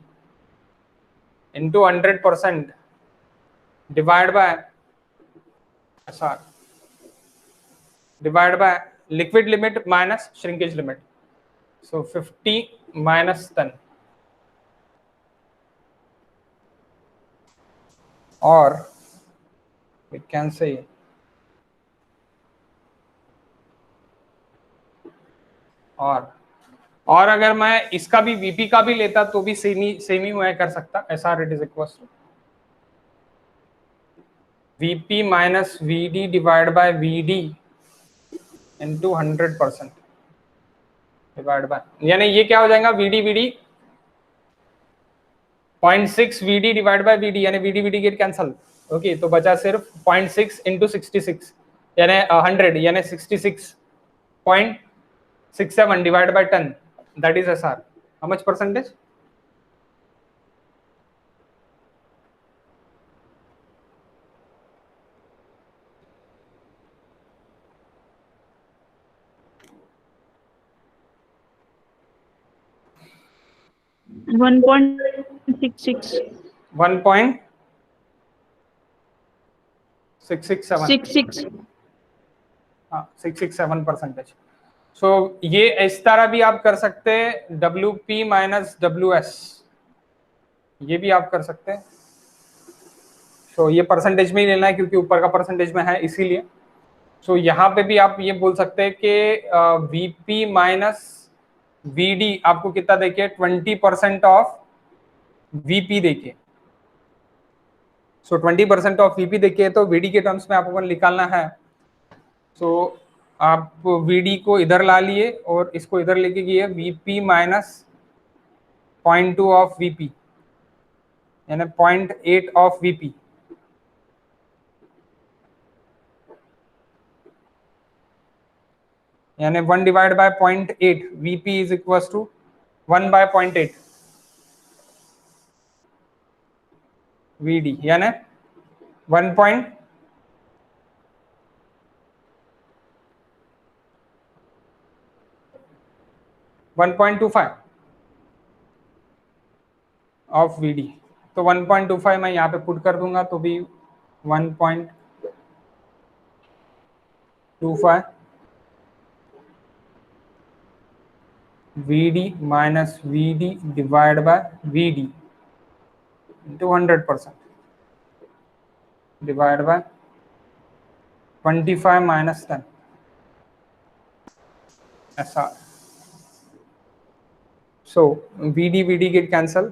into 100% divided by SR divided by liquid limit minus shrinkage limit. So 50 minus 10, or we can say और अगर मैं इसका भी VP का भी लेता तो भी सेम ही मैं कर सकता। SR it is equals to VP minus VD divided by VD into 100% divide by, यानी ये क्या हो जाएगा? VD 0.6 VD divide by VD, यानी VD गेट कैंसल। ओके, तो बचा सिर्फ 0.6 इंटू 66 यानी 100 यानी 66.67 divide by 10, that is SR। How much percentage? 1.66. 1.667। 66. हाँ, 667%। सो ये इस तरह भी आप कर सकते हैं, WP माइनस WS, ये भी आप कर सकते हैं। सो ये परसेंटेज में ही लेना है क्योंकि ऊपर का परसेंटेज में है, इसीलिए। सो यहाँ पे भी आप ये बोल सकते हैं कि VP माइनस VD आपको कितना देखिए? 20% ऑफ VP देखिए। सो 20% ऑफ VP देखिए, तो VD के टर्म्स में आपको निकालना है। सो आप VD को इधर ला लिए और इसको इधर लेके गए, VP माइनस 0.2 ऑफ VP यानी 0.8 ऑफ VP, यानी 1 divide by 0.8 VP is equals to 1 by 0.8 VD, यानी 1.25 ऑफ VD। तो 1.25 मैं यहाँ पे पुट कर दूंगा तो भी 1.25 VD minus VD divide by VD into 100% divide by 25 minus 10 SR। So VD get cancel,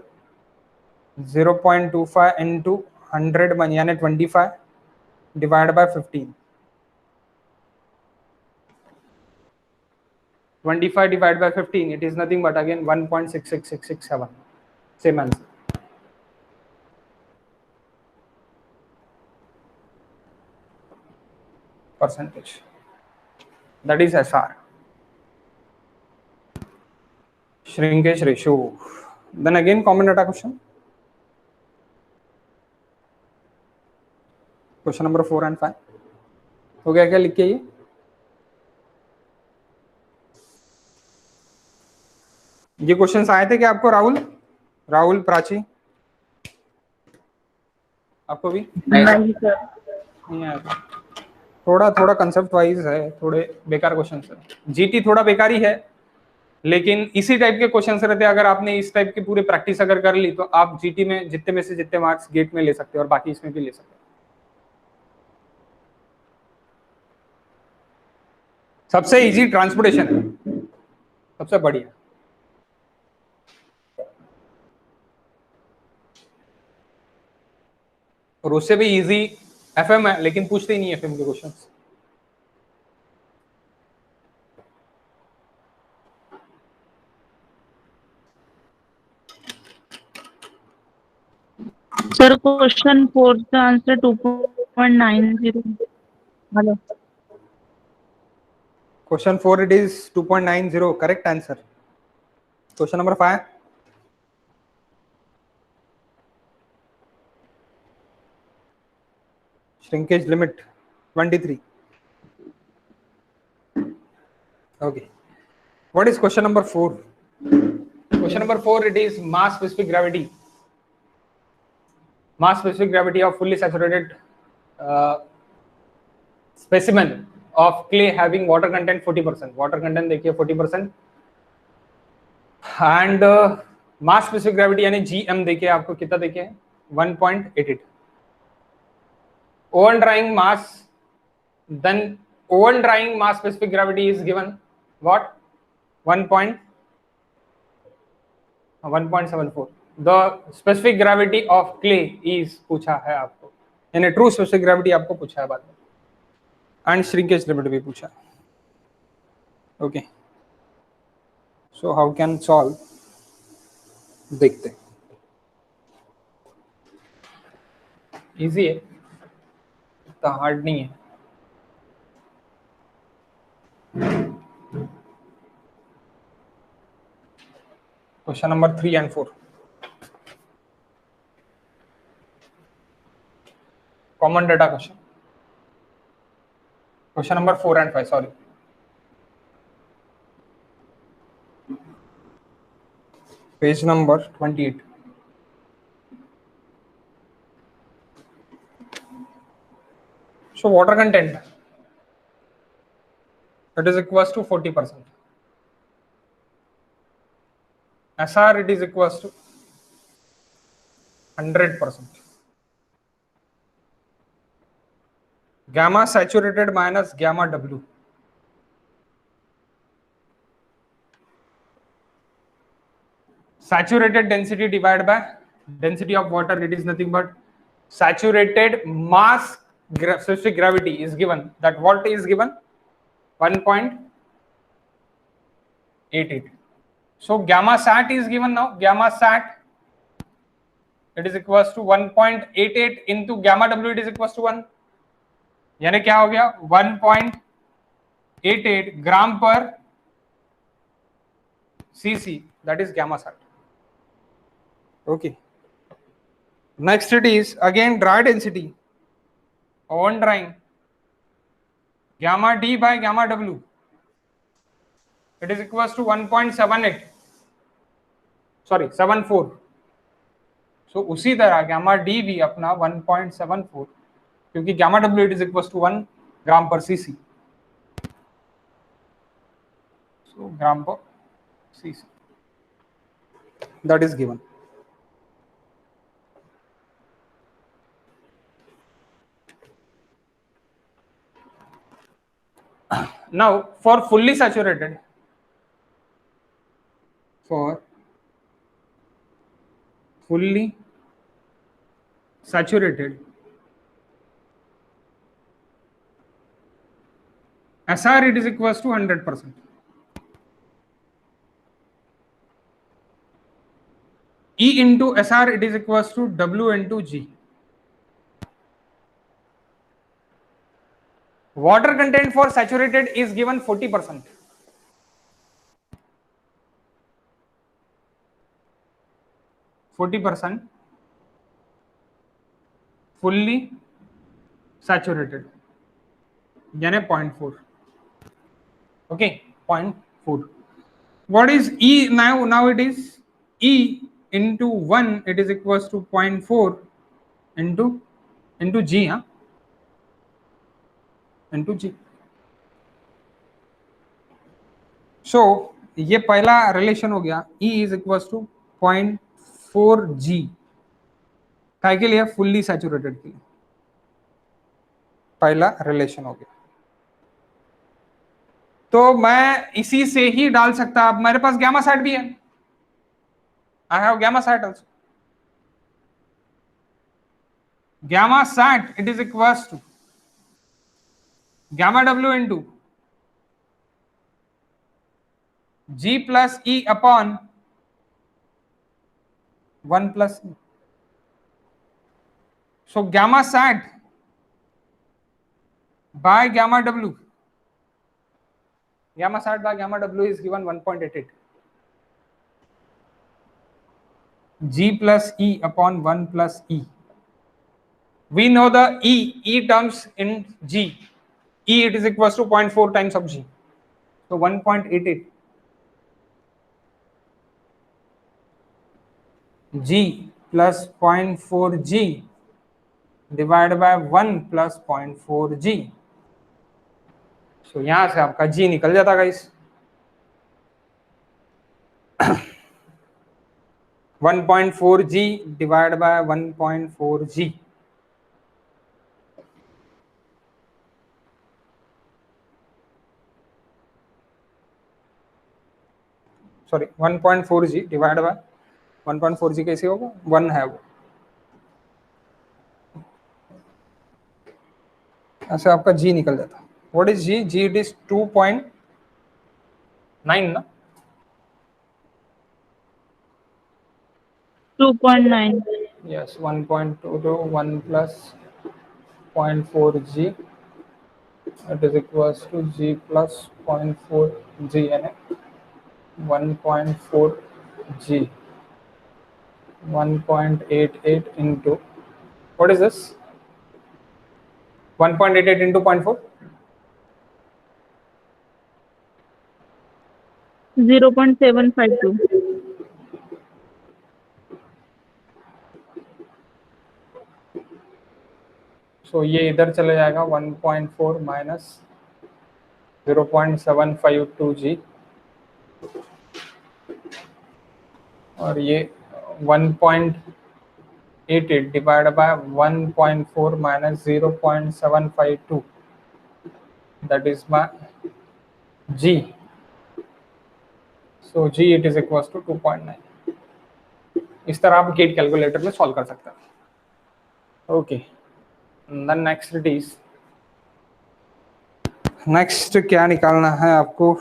0.25 into 100 यानी 25 divided by 15, 25 divided by 15, it is nothing but again 1.66667, same answer। Percentage, that is SR, shrinkage ratio। Then again common data question, question number 4 and 5 हो गया क्या? लिख के ये questions आए थे क्या आपको? राहुल प्राची, आपको भी नहीं सर। नहीं आया था? थोड़ा कंसेप्ट वाइज है, थोड़े बेकार क्वेश्चंस है। जीटी थोड़ा बेकार ही है, लेकिन इसी टाइप के क्वेश्चंस रहते हैं। अगर आपने इस टाइप की पूरी प्रैक्टिस अगर कर ली तो आप जीटी में जितने में से जितने मार्क्स गेट में ले सकते हो और बाकी इसमें भी ले सकते हो। सबसे इजी ट्रांसपोर्टेशन है, सबसे बढ़िया। और उससे भी इजी एफएम है, लेकिन पूछते ही नहीं एफएम के क्वेश्चंस। सर क्वेश्चन 4 का answer 2.90 hello Question 4, it is 2.90. Correct answer. Question number 5. Shrinkage limit 23. Okay. What is question number 4? Question number 4, it is mass specific gravity. Mass specific gravity of fully saturated specimen of clay having water content 40%. Water content देखिए 40%. And mass specific gravity यानी GM देखिए आपको कितना देखिए 1.88. Oven drying mass, then oven drying mass specific gravity is given what 1.74. The specific gravity of clay is पूछा है आपको, यानी ट्रू स्पेसिफिक ग्रेविटी आपको पूछा है बाद में, एंड श्रिंकेज लिमिट भी पूछा. Okay, so how can solve, देखते हैं. इजी है, इतना हार्ड नहीं है. Question number 3 and 4. Common data question. Question number 4 and 5. Sorry. Page number 28. So water content, it is equals to 40%. SR, it is equals to 100%. Gamma saturated minus gamma W. Saturated density divided by density of water, it is nothing but saturated mass specific gravity is given. That what is given 1.88. So gamma sat is given now. Gamma sat, it is equals to 1.88 into gamma W, it is equals to 1. यानी क्या हो गया 1.88 ग्राम पर cc, that is gamma sat. Okay. Next it is again dry density, oven drying, gamma D by gamma W, it is equals to 1.78, sorry 74. So उसी तरह gamma D भी अपना 1.74, क्योंकि gamma W it is equals to 1 ग्राम पर cc. So ग्राम पर cc, that is given. Now for fully saturated, SR it is equals to 100%. E into SR it is equals to W into G. Water content for saturated is given 40%. Fully saturated, यानी 0.4. Okay, 0.4. What is E now? Now it is E into 1, it is equals to 0.4 into G, huh? Into G. So ये पहला relation हो गया, E is equals to 0.4 G. काय के लिए? Fully saturated के लिए पहला रिलेशन हो गया. तो मैं इसी से ही डाल सकता, अब मेरे पास गैमा सैट भी है, I have gamma sat also. Gamma sat it is equals to gamma W into G plus E upon 1 plus E. So gamma sat by gamma w. Gamma sat by gamma w is given 1.88. G plus E upon 1 plus E. We know the E terms in G. E it is equals to 0.4 times of G. So 1.88. G plus 0.4 G divided by 1 plus 0.4 G. So यहां से आपका G निकल जाता guys 1.4 G divided by 1.4 G. Sorry 1.4 G divided by 1.4 G कैसे होगा 1 है वो ऐसे आपका G निकल जाता. What is G? G it is 2.9 ना 2.9. yes 1.2 to 1 plus 0.4 G it is equals to G plus 0.4 G यानी 1.4 G 1.88 into what is this 1.88 into 0.4 0.752. so ये इधर चले जाएगा 1.4 minus 0.752 G और ये 1.88 divided by 1.4 minus 0.752 that is my G. So G it is equals to 2.9. इस तरह आप गेट कैलकुलेटर में सॉल्व कर सकते हैं. Okay then next it is next क्या निकालना है आपको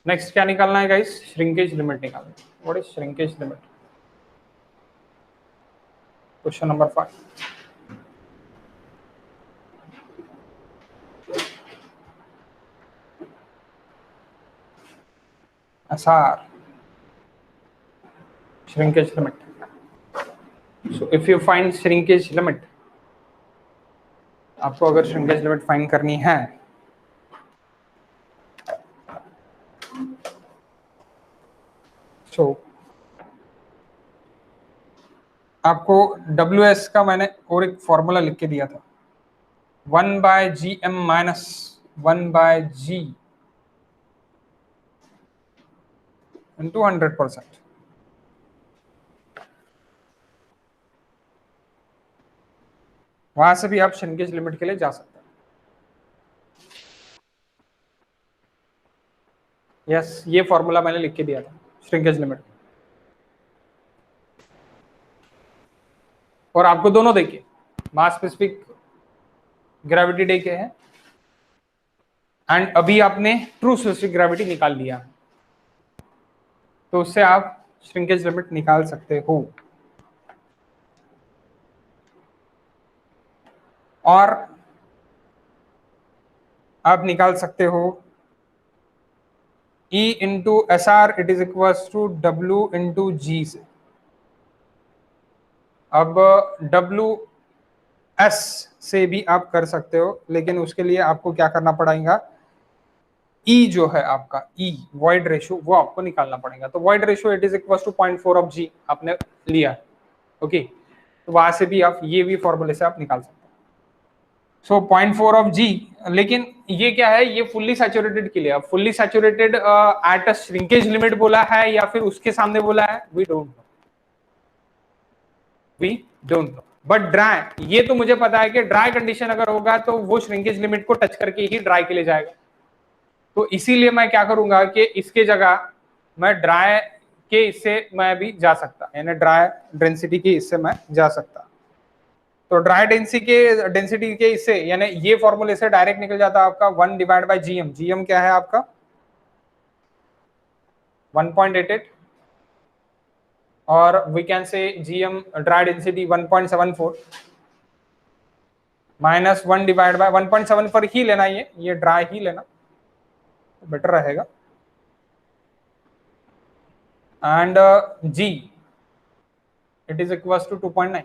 नेक्स्ट क्या निकालना है गाइस श्रिंकेज लिमिट निकालना है. What is shrinkage limit question number 5 SR shrinkage limit. So if you find shrinkage limit आपको अगर shrinkage limit फाइंड करनी है so आपको WS का मैंने और एक फॉर्मूला लिख के दिया था 1 by GM minus 1 by G into 100%. वहां से भी आप श्रिंकेज लिमिट के लिए जा सकते हैं. यस ये फॉर्मूला मैंने लिख के दिया था श्रिंकेज लिमिट और आपको दोनों देखिए मास स्पेसिफिक ग्रेविटी डे के हैं एंड अभी आपने ट्रू स्पेसिफिक ग्रेविटी निकाल लिया तो उससे आप श्रिंकेज लिमिट निकाल सकते हो. और आप निकाल सकते हो E into SR it is equals to W into G से. अब WS से भी आप कर सकते हो लेकिन उसके लिए आपको क्या करना पड़ेगा E जो है आपका E वॉइड रेशियो वो आपको निकालना पड़ेगा. तो void ratio it is equals to 0.4 of G आपने लिया. ओके तो वहां से भी आप ये भी फॉर्मूले से आप निकाल सकते हो. सो 0.4 ऑफ जी, लेकिन ये क्या है, ये फुल्ली सैचुरेटेड के लिए। अब fully saturated at a shrinkage limit बोला है या फिर उसके सामने बोला है, we don't know. But dry, ये तो मुझे पता है कि ड्राई कंडीशन अगर होगा तो वो श्रिंकेज लिमिट को टच करके ही ड्राई के लिए जाएगा। तो इसीलिए मैं क्या करूंगा कि इसके जगह मैं ड्राई के इससे मैं भी जा सकता, यानी ड्राई डेंसिटी के इससे मैं जा सकता। तो ड्राई डेंसिटी के इससे, यानी ये फॉर्मूले से डायरेक्ट निकल जाता आपका 1 डिवाइड बाय जीएम। जीएम क्या है आपका 1.88, और we can say GM dry density 1.74 minus 1 divide by 1.7 पर ही लेना, ये ड्राई ही लेना बेटर रहेगा। And G it is equal to 2.9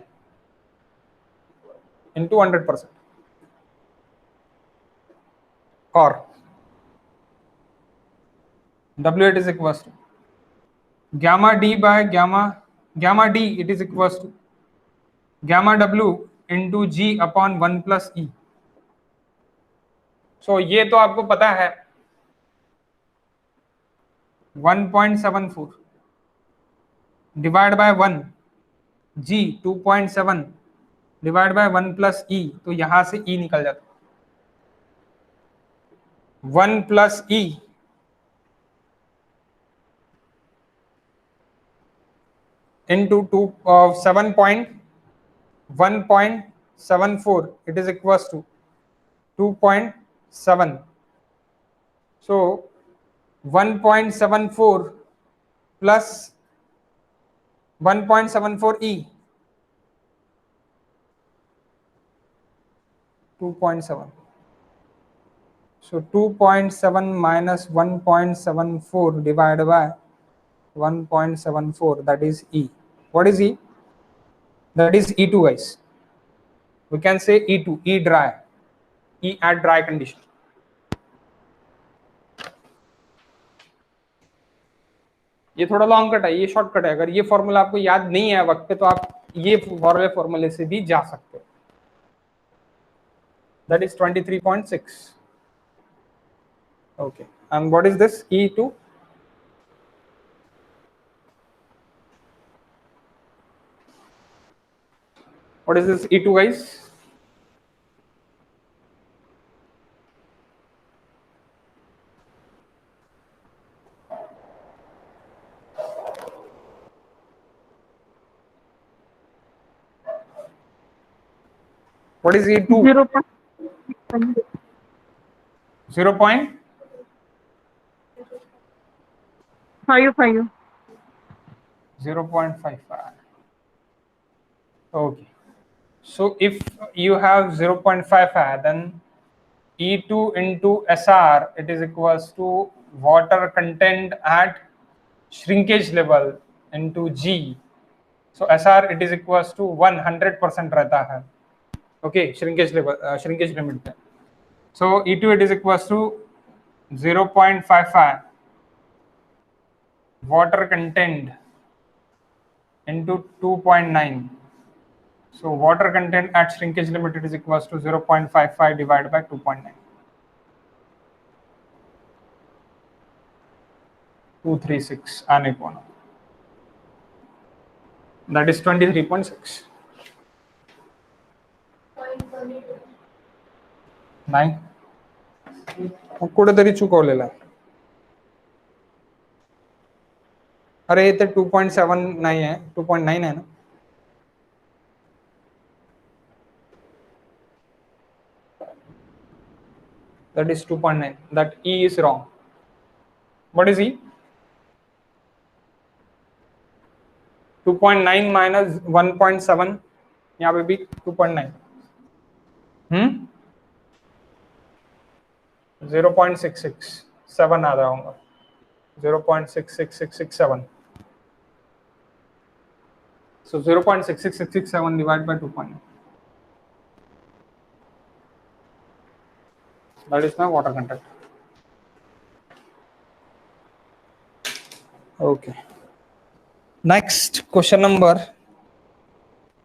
into 100%, or W8 is equals to gamma D by gamma D, it is equals to gamma W into G upon 1 plus E. So ये तो आपको पता है 1.74 divide by 1, G 2.7 divide by 1 plus E, तो यहां से E निकल जाता 1 plus E into 1.74, it is equals to 2.7. So 1.74 plus 1.74 E, 2.7. So 2.7 minus 1.74 divided by 1.74, that is E. What is E? That is E2, guys. We can say E2, E dry, E at dry condition. ये थोड़ा long cut है, ये shortcut है। अगर ये formula आपको याद नहीं है वक्त पे तो आप ये फॉर्मूले से भी जा सकते हो। That is 23.6. Okay, and what is this E2? What is this E2, guys? What is E2? 0.55. Okay. So if you have 0.55, then E2 into SR, it is equals to water content at shrinkage level into G. So SR it is equals to 100% रहता है. Okay, shrinkage level, shrinkage limit. So E2 it is equals to 0.55 water content into 2.9. So water content at shrinkage limit it is equals to 0.55 divided by 2.9. 236 आने को ना. That is 23.6. 9. कुठेतरी चुकवलेला आहे. अरे इथे 2.7 नाही आहे, 2.9 आहे ना. That is 2.9. That E is wrong. What is E? 2.9 minus 1.7. यहाँ पे भी 2.9. 0.667 आ रहा होगा. 0.66667. So 0.66667 divided by 2.9. That is my water content. Okay. Next question number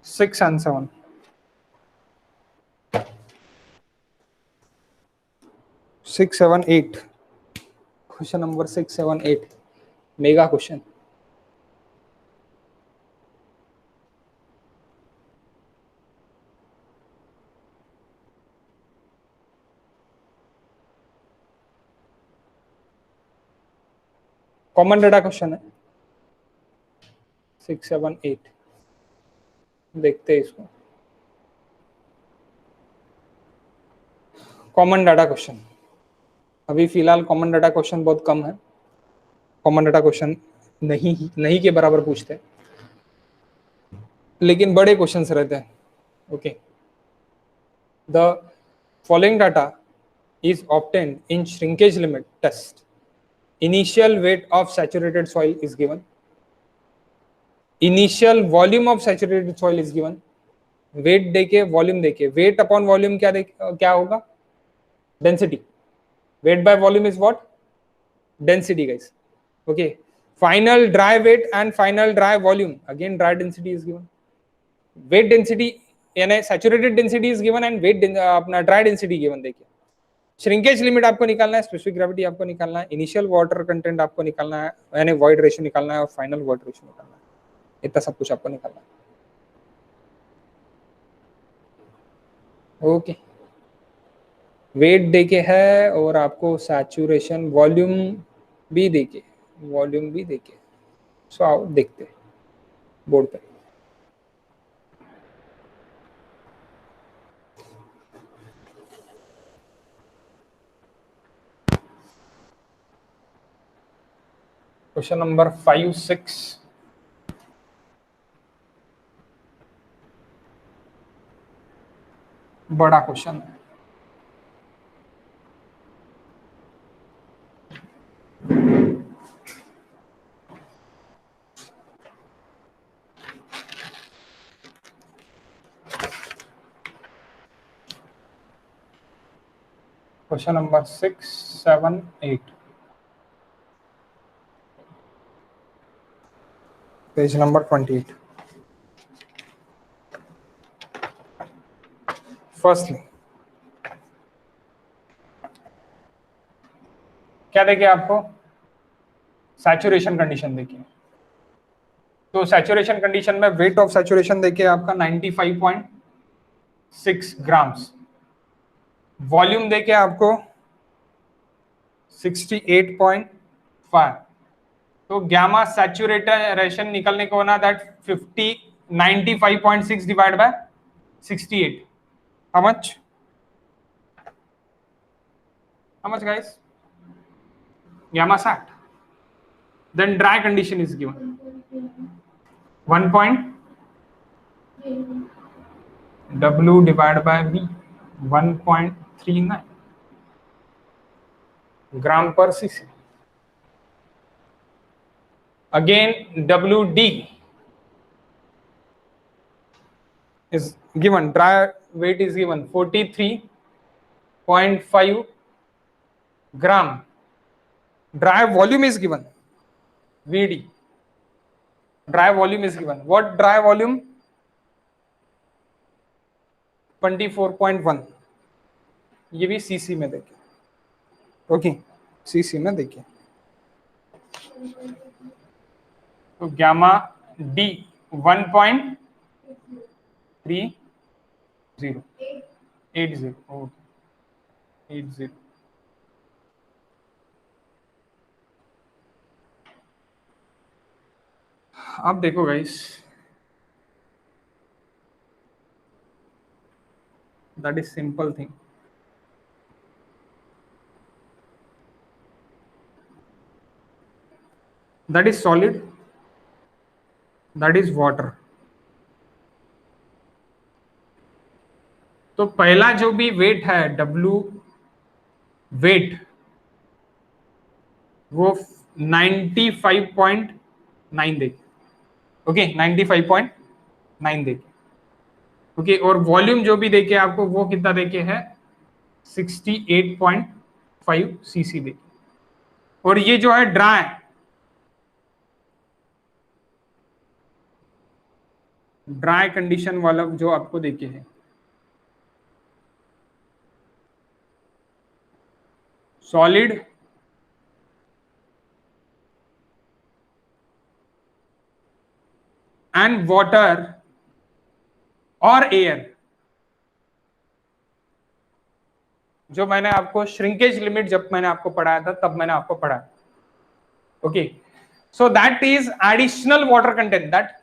6 and 7. 6, 7, 8. Question number 6, 7, 8. Mega question. Common data question है 6, 7, 8. देखते हैं इसको. Common data question. अभी फिलहाल कॉमन डाटा क्वेश्चन बहुत कम है. कॉमन डाटा क्वेश्चन नहीं के बराबर पूछते हैं, लेकिन बड़े क्वेश्चंस रहते हैं. Okay. The following data is obtained in shrinkage limit test. Initial weight of saturated soil is given. Initial volume of saturated soil is given. Weight देके volume देके, weight upon volume क्या होगा? Density. Weight by volume is what? Density, guys. Okay. Final dry weight and final dry volume. Again, dry density is given. Weight density यानी saturated density is given and weight अपना dry density given. देखिए. Shrinkage limit आपको निकालना है, specific gravity आपको निकालना है, initial water content आपको निकालना है, यानी वॉइड रेशियो निकालना है और फाइनल वॉइड रेशियो निकालना है. इतना सब कुछ आपको निकालना है. ओके. वेट देके है और आपको सैचुरेशन वॉल्यूम भी देके सो आओ देखते हैं बोर्ड पे. Question number 5, 6. बड़ा क्वेश्चन है. Question number 6, 7, 8. Page number 28. Firstly क्या देखिए आपको सैचुरेशन कंडीशन देखिए. तो सैचुरेशन कंडीशन में वेट ऑफ सैचुरेशन देखिए आपका 95.6 ग्राम्स. वॉल्यूम देखिए आपको 68.5. तो गैमा सैचुरेशन निकलने को ना that 95.6 divide by 68. How much? How much, guys? Gamma sat. Then dry condition is given. 1 point W divided by V. 1.39 gram per cc. Again, WD is given. Dry weight is given 43.5 gram. Dry volume is given. VD. Dry volume is given. What dry volume? 24.1. ये भी CC में देखिए. Okay. CC में देखिए. तो gamma D 1.30 80. Okay. 80. आप देखो guys, that is simple thing. That is solid, that is water. तो पहला जो भी वेट है W वेट वो 95.9 देखिए. ओके. 95.9 देखिए. ओके. और वॉल्यूम जो भी देखे आपको वो कितना देखे है 68.5 सीसी देखिए. और ये जो है ड्राई कंडीशन वाला जो आपको देखे है solid and water or air, जो मैंने आपको श्रिंकेज लिमिट जब मैंने आपको पढ़ाया था तब मैंने आपको पढ़ाया. Okay, so that is additional water content. That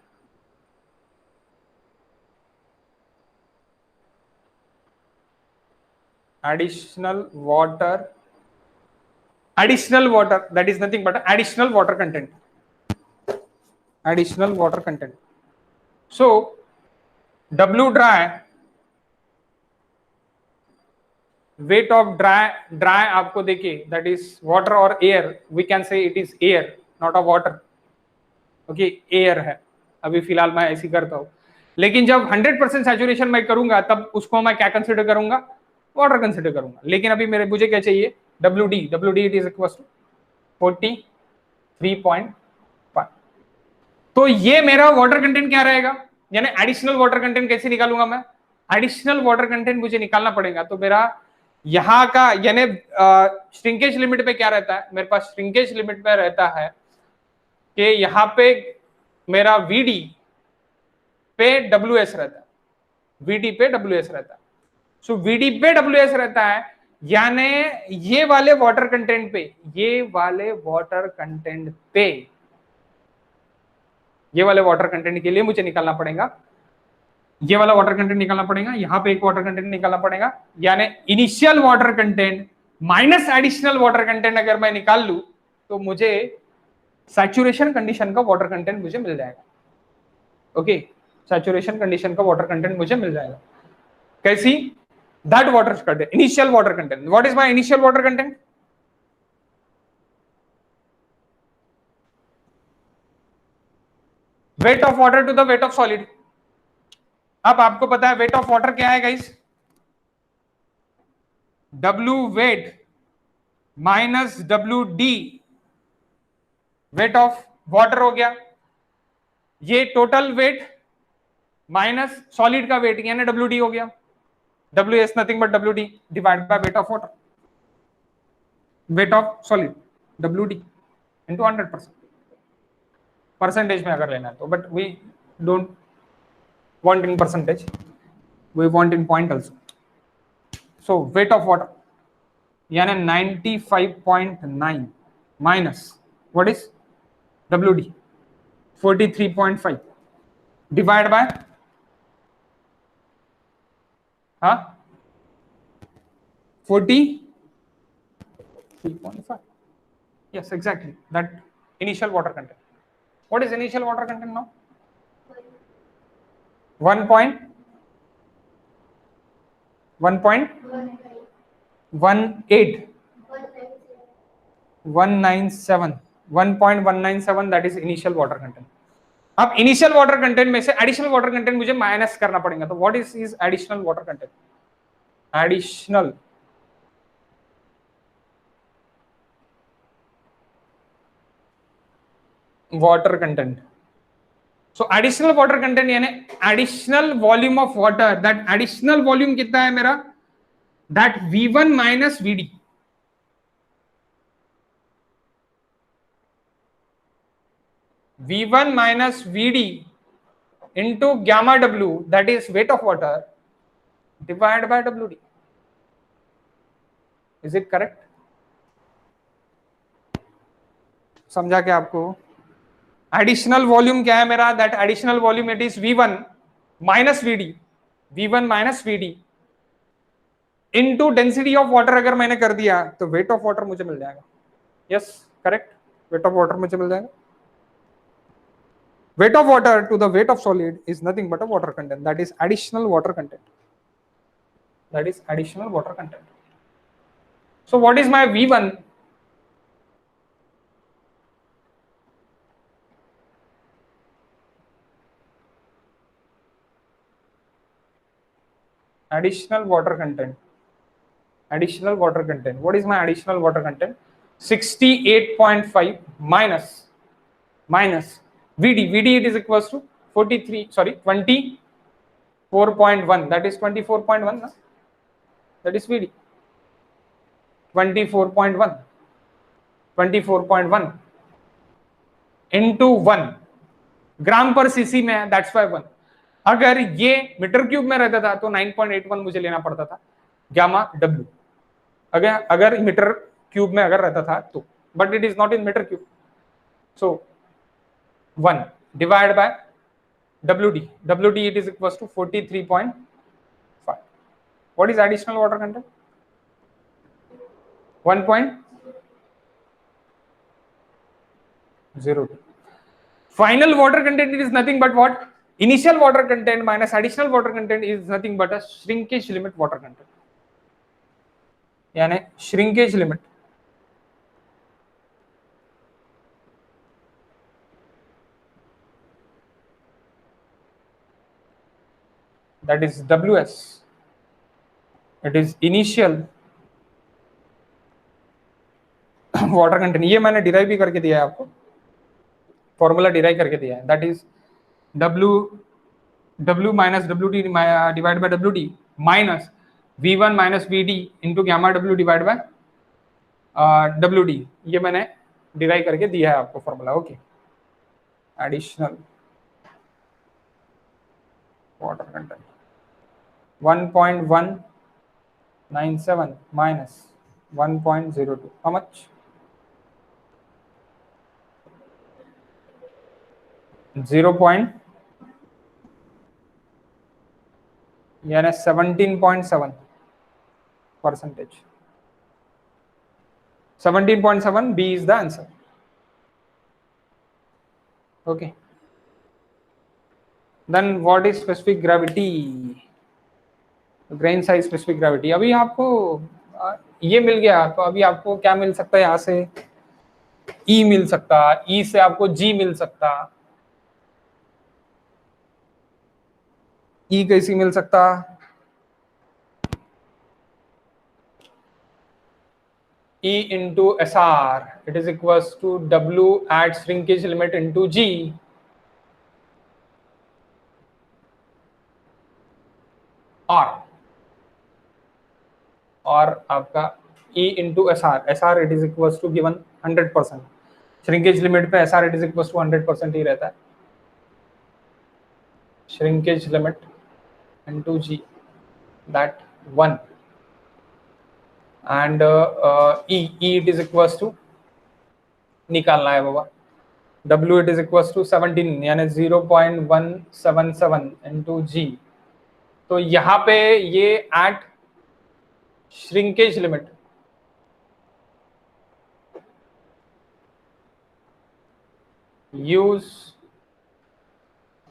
additional water that is nothing but additional water content. Additional water content. So W dry, weight of dry आपको देखिए that is water or air, we can say it is air not a water. Okay, air है. अभी फिलहाल मैं ऐसी करता हूं, लेकिन जब 100% सैचुरेशन मैं करूंगा तब उसको मैं क्या कंसीडर करूंगा, वाटर कंसीडर करूंगा. लेकिन अभी मुझे क्या चाहिए, WD it is equal to 43.5. तो ये मेरा वाटर कंटेंट क्या रहेगा, यानी एडिशनल वाटर कंटेंट कैसे निकालूंगा मैं. एडिशनल वाटर कंटेंट मुझे निकालना पड़ेगा. तो मेरा यहाँ का यानी श्रिंकेज लिमिट पे क्या रहता है, मेरे पास श्रिंकेज लिमिट पे रहता है कि यहाँ पे मेरा VD पे WS रहता है, VD पे WS रहता है. सो VD पे WS रहता है, यानी ये वाले वाटर कंटेंट पे, ये वाले वाटर कंटेंट के लिए मुझे निकालना पड़ेगा, ये वाला वाटर कंटेंट निकालना पड़ेगा. यहाँ पे एक वाटर कंटेंट निकालना पड़ेगा, यानी initial water content minus additional water content अगर मैं निकाल लूं तो मुझे सैचुरेशन कंडीशन का वाटर कंटेंट मुझे मिल जाएगा. ओके, सैचुरेशन कंडीशन का वाटर कंटेंट मुझे मिल जाएगा. कैसी, that water content, initial water content. What is my initial water content, weight of water to the weight of solid. अब आपको पता है वेट ऑफ वाटर क्या है guys, W weight minus WD wait of water हो गया. ये total weight minus solid का वेट यानी WD हो गया. WS nothing but WD divide by weight of water, weight of solid WD into 100%. Percentage में अगर लेना है तो, but we don't want in percentage, we want in point also. So weight of water यानी 95.9 minus what is WD 43.5 divide by 43.5. Yes, exactly, that initial water content. What is initial water content now? 1.18 197 1.197 that is initial water content. अब initial water content में से additional water content मुझे minus करना पड़ेगा. तो what is additional water content, additional water content. So additional water content यानी additional volume of water. That additional volume कितना है मेरा, that V1 minus VD. V1 minus VD into gamma W, that is weight of water, divided by WD. Is it correct? समझा क्या आपको? Additional volume क्या है मेरा, that additional volume it is V1 minus VD, V1 minus VD into density of water. अगर मैंने कर दिया तो वेट ऑफ वाटर मुझे मिल जाएगा. Yes, correct, wait of water मुझे मिल जाएगा. Weight of water to the weight of solid is nothing but a water content. That is additional water content. That is additional water content. So what is my V1? Additional water content. Additional water content. What is my additional water content? 68.5 minus VD it is equals to 24.1. That is 24.1. That is VD. 24.1 24.1 into 1 ग्राम पर CC में है, that's why 1। अगर ये metre cube में रहता था तो 9.81 मुझे लेना पड़ता था गामा डब्ल्यू, अगर मीटर क्यूब में अगर रहता था तो, but it is not in meter cube. So 1 divide by WD it is equals to 43.5. What is additional water content? 1.02. Final water content is nothing but what? Initial water content minus additional water content is nothing but a shrinkage limit water content. यानी shrinkage limit. That is WS. It is initial water content. ये मैंने derive भी करके दिया है आपको, formula derive करके दिया है। That is W minus WD divided by WD minus V1 minus VD into gamma W divided by WD। ये मैंने डिराइव करके दिया है आपको formula. Okay, additional water content 1.197 minus 1.02, how much? 17.7 percentage। 17.7, B is the answer। okay, then what is specific gravity? Grain size specific gravity. अभी आपको ये मिल गया, तो अभी आपको क्या मिल सकता है यहां से? ई मिल सकता, ई से आपको जी मिल सकता, ई कैसी मिल सकता? E into SR, it is equals to W at shrinkage limit into G। और आपका E into SR, SR it is equals to given 100%। Shrinkage limit पे SR it is equals to 100% ही रहता है। Shrinkage limit into G, that 1 and E it is equals to निकालना है बाबा, W it is equals to 17 यानी 0.177 into G। तो यहाँ पे ये at shrinkage limit use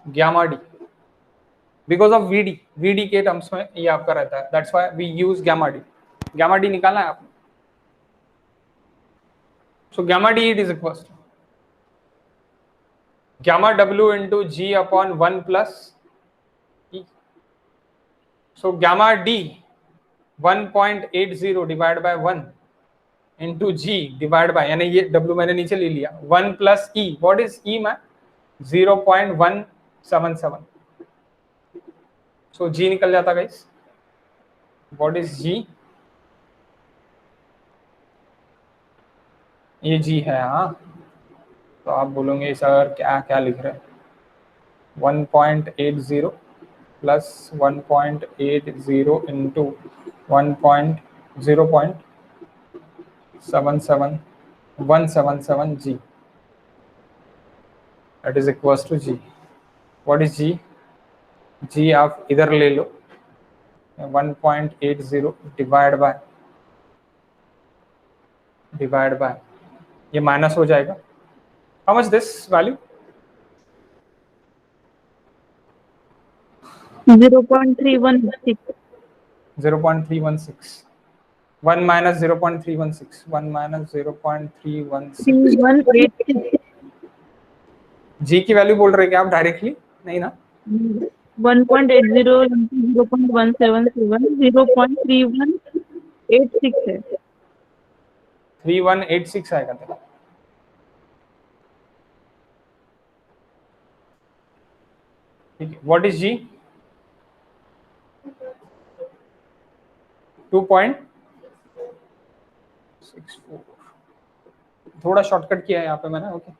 gamma D because of VD के टर्म्स में ये आपका रहता है, that's why we use gamma D. Gamma D निकालना है आपने, so gamma D it is equals to gamma W into G upon 1 plus E। So gamma D 1.80 divided by 1 into G divided by, यानी ये W मैंने नीचे ले लिया, 1 plus E। What is E ma'am? 0.177। So G निकल जाता guys. What is G? ये G है। हाँ, तो आप बोलोगे सर क्या क्या लिख रहे हैं? 1.80 plus 1.80 into 1.77 G, that is equals to G। what is G? G आप इधर ले लो, 1.80 डिवाइड बाय ये माइनस हो जाएगा। How much this value? 0.316। 0.316। 1 minus 0.316, 1 minus 0.316। 3186। G की वैल्यू बोल रहे क्या आप डायरेक्टली? नहीं ना, 1.80 into 0.177 0.3186 है। 3186 आएगा तेरा। ठीक है, व्हाट इज G? 2. 2.64, थोड़ा शॉर्टकट किया है यहाँ पे मैंने. Okay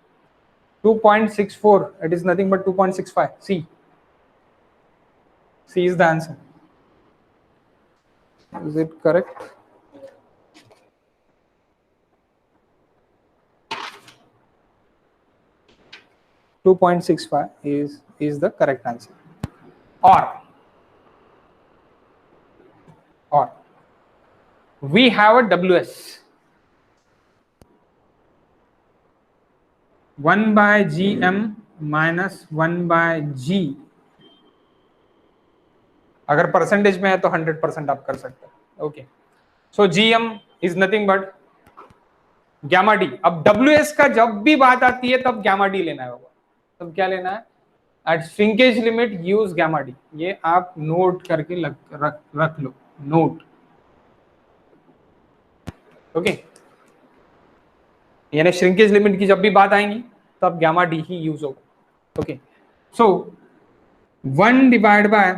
2.64, it is nothing but 2.65. C is the answer. Is it correct? .65 is the correct answer. Or we have a WS 1 by GM minus 1 by G. अगर परसेंटेज में है तो 100% आप कर सकते हैं. Okay so GM is nothing but gamma D. अब WS का जब भी बात आती है तब गैमा डी लेना होगा. तब क्या लेना है? At shrinkage limit use gamma D. ये आप नोट करके रख लो. नोट. ओके यानी श्रिंकेज लिमिट की जब भी बात आएंगी तब गैमा डी ही यूज होगा. Okay so 1 divide by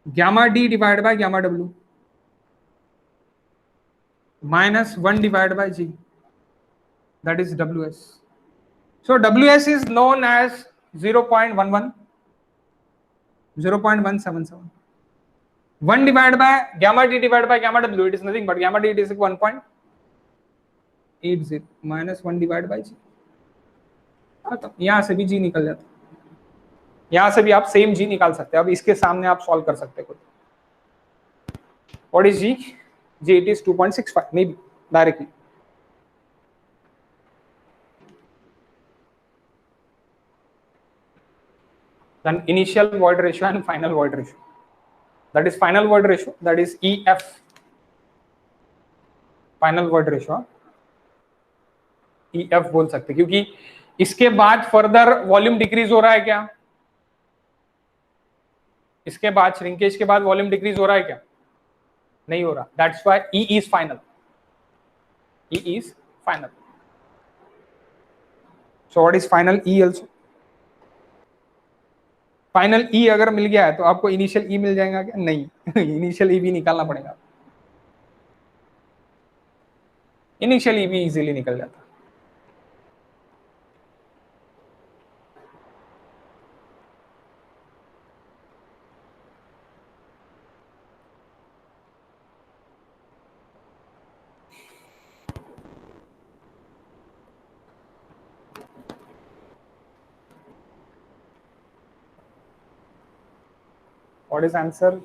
gamma D divide by gamma W minus 1 divided by G, that is WS. So WS is known as 0.11, 0.177. 1 divided by gamma D divided by gamma W, it is nothing but gamma D, it is 1.80 minus 1 divided by G. खत्म. यहाँ से भी G निकल जाता. यहाँ से भी आप सेम G निकाल सकते हैं. अब इसके सामने आप सॉल्व कर सकते हैं खुद. What is G? G, it is 2.65 maybe directly. Then initial void ratio and final void ratio. That is final void ratio. That is EF. Final void ratio. EF बोल सकते हैं क्योंकि इसके बाद फर्दर वॉल्यूम डिक्रीज हो रहा है क्या? इसके बाद श्रिंकेज के बाद वॉल्यूम डिक्रीज हो रहा है क्या? नहीं हो रहा. That's why E is final. E is final. So what is final E also? Final E अगर मिल गया है तो आपको इनिशियल E मिल जाएगा क्या? नहीं. इनिशियल E भी निकालना पड़ेगा. इनिशियल E भी इजीली निकल जाता. What is answer?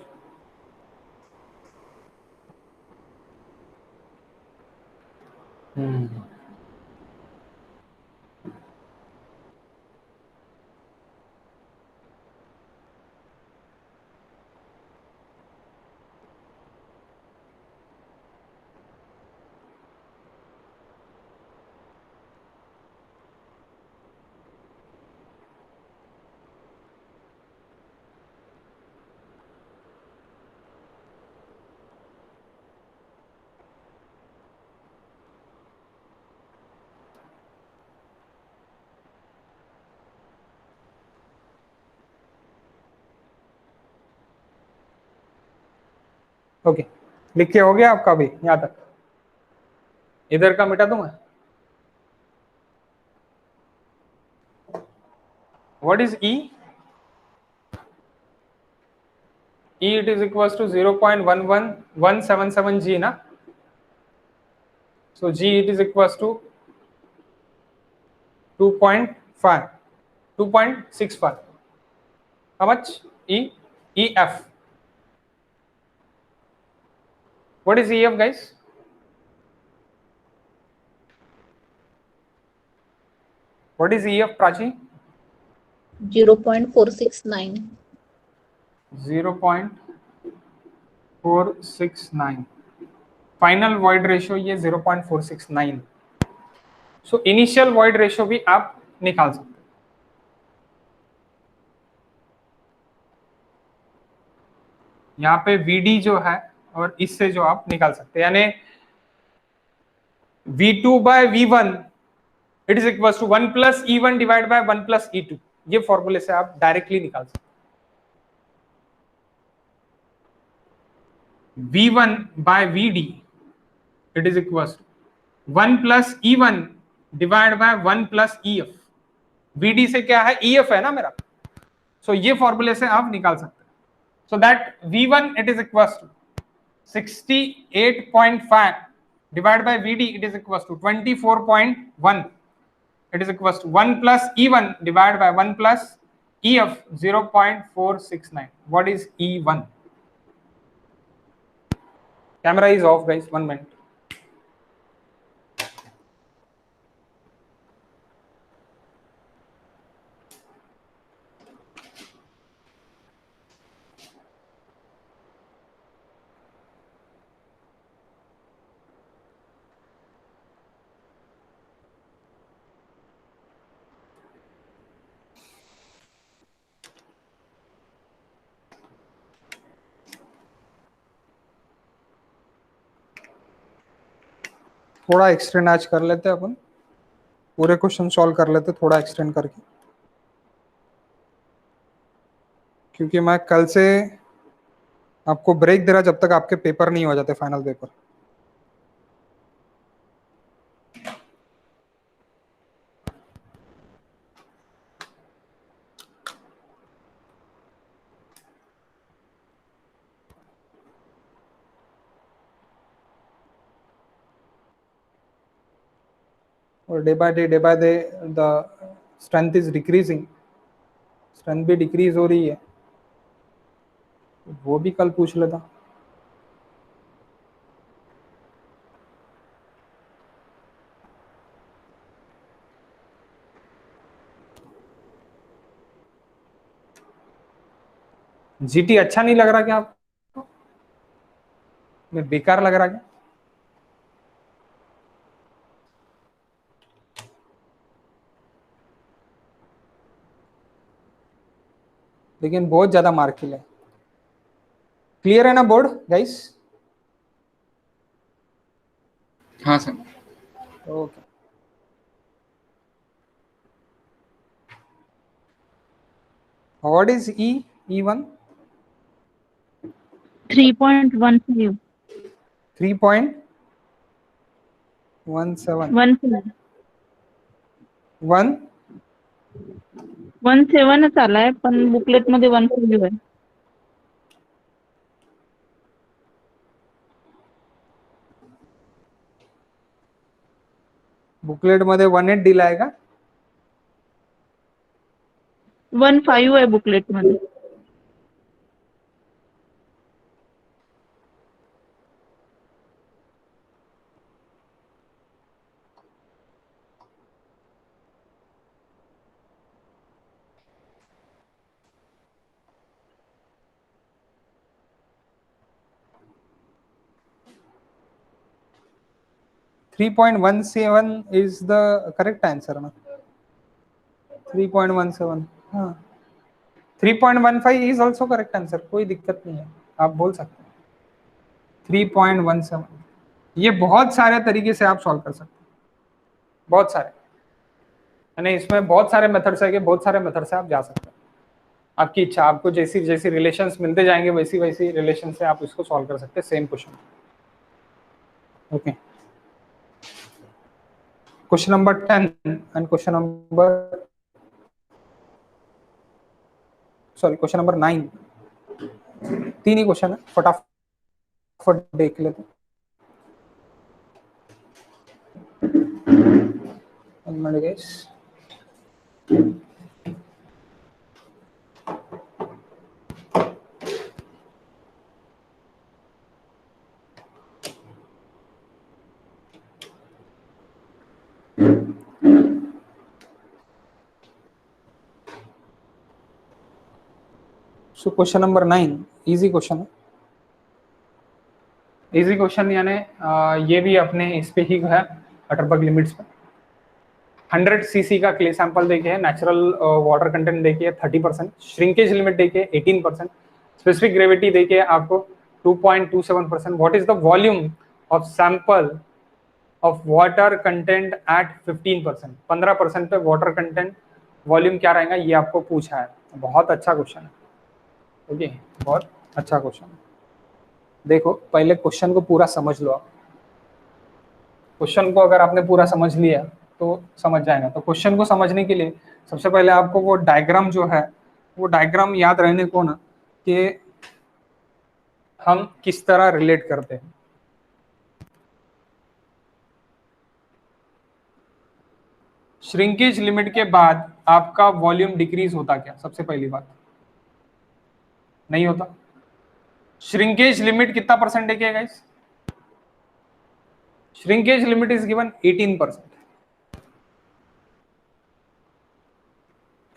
ओके लिख के हो गया आपका भी यहां तक? इधर का मिटा दूं मैं? What is E? E it is equals to 0.11177 G ना. So G it is equals to 2.5, 2.65. How much? EF. What is EF, guys? What is EF, Prachi? 0.469. 0.469. Final void ratio ये 0.469. सो इनिशियल वॉइड रेशियो भी आप निकाल सकते हैं. यहाँ पे VD जो है और इससे जो आप निकाल सकते हैं यानी V2 by V1 it is equal to 1 plus E1 divide by 1 plus E2. ये फॉर्मूले से आप डायरेक्टली निकाल सकते हैं. V1 by VD it is equal to 1 plus E1 divide by 1 plus EF। VD से क्या है, EF है ना मेरा, सो ये फॉर्मूले से आप निकाल सकते हैं। So that V1 it is equal to 68.5 divided by VD, it is equals to 24.1. It is equals to 1 plus E1 divided by 1 plus EF 0.469. What is E1? Camera is off, guys. 1 minute. थोड़ा extend आज कर लेते हैं अपन, पूरे question solve कर लेते थोड़ा extend करके, क्योंकि मैं कल से आपको ब्रेक दे रहा जब तक आपके पेपर नहीं हो जाते, फाइनल पेपर। और day by day the strength is decreasing, strength भी डिक्रीज हो रही है, वो भी कल पूछ लेता। जीटी अच्छा नहीं लग रहा क्या आपको, मैं बेकार लग रहा क्या? लेकिन बहुत ज्यादा मार्किल है। क्लियर है ना बोर्ड गाइस? हाँ sir. Okay, what is E1? 3.15 3.17 1 17च आलाय, पण बुकलेट मध्ये 15 आहे. बुकलेट मध्ये 18 दिलाय का? 15 आहे बुकलेट मध्ये. .17 is the correct answer ना? 3.17, हाँ 3.15 is also correct answer, कोई दिक्कत नहीं है, आप बोल सकते हैं 3.17। ये बहुत सारे तरीके से आप सॉल्व कर सकते हैं, बहुत सारे, यानी इसमें बहुत सारे मेथड्स है कि बहुत सारे मेथड से आप जा सकते हैं, आपकी इच्छा, आपको जैसी जैसी रिलेशंस मिलते जाएंगे वैसी वैसी रिलेशन से आप इसको सॉल्व कर सकते हैं, same question. Okay, question number 10 and question number 9, 3 he question है, फटाफट देख लेते हैं। So question number 9 easy question है, इजी क्वेश्चन यानी ये भी अपने इस पे ही है, अटरबर्ग लिमिट्स पे। 100 सीसी का क्ले सैंपल देखिए, नेचुरल वाटर कंटेंट देखिए 30%, श्रिंकेज लिमिट देखिए 18%, स्पेसिफिक ग्रेविटी देखिए आपको 2.27%। What is the volume of sample of water content eight 15%? 15% पे वाटर कंटेंट वॉल्यूम क्या रहेगा, ये आपको पूछा है। बहुत अच्छा क्वेश्चन है, ओके बहुत अच्छा क्वेश्चन। देखो पहले क्वेश्चन को पूरा समझ लो आप, क्वेश्चन को अगर आपने पूरा समझ लिया तो समझ जाएगा। तो क्वेश्चन को समझने के लिए सबसे पहले आपको वो डायग्राम जो है वो डायग्राम याद रहने को ना कि हम किस तरह रिलेट करते हैं। श्रिंकेज लिमिट के बाद आपका वॉल्यूम डिक्रीज होता क्या? सबसे पहली बात नहीं होता। श्रिंकेज लिमिट कितना परसेंट है क्या guys? Shrinkage limit is given 18%।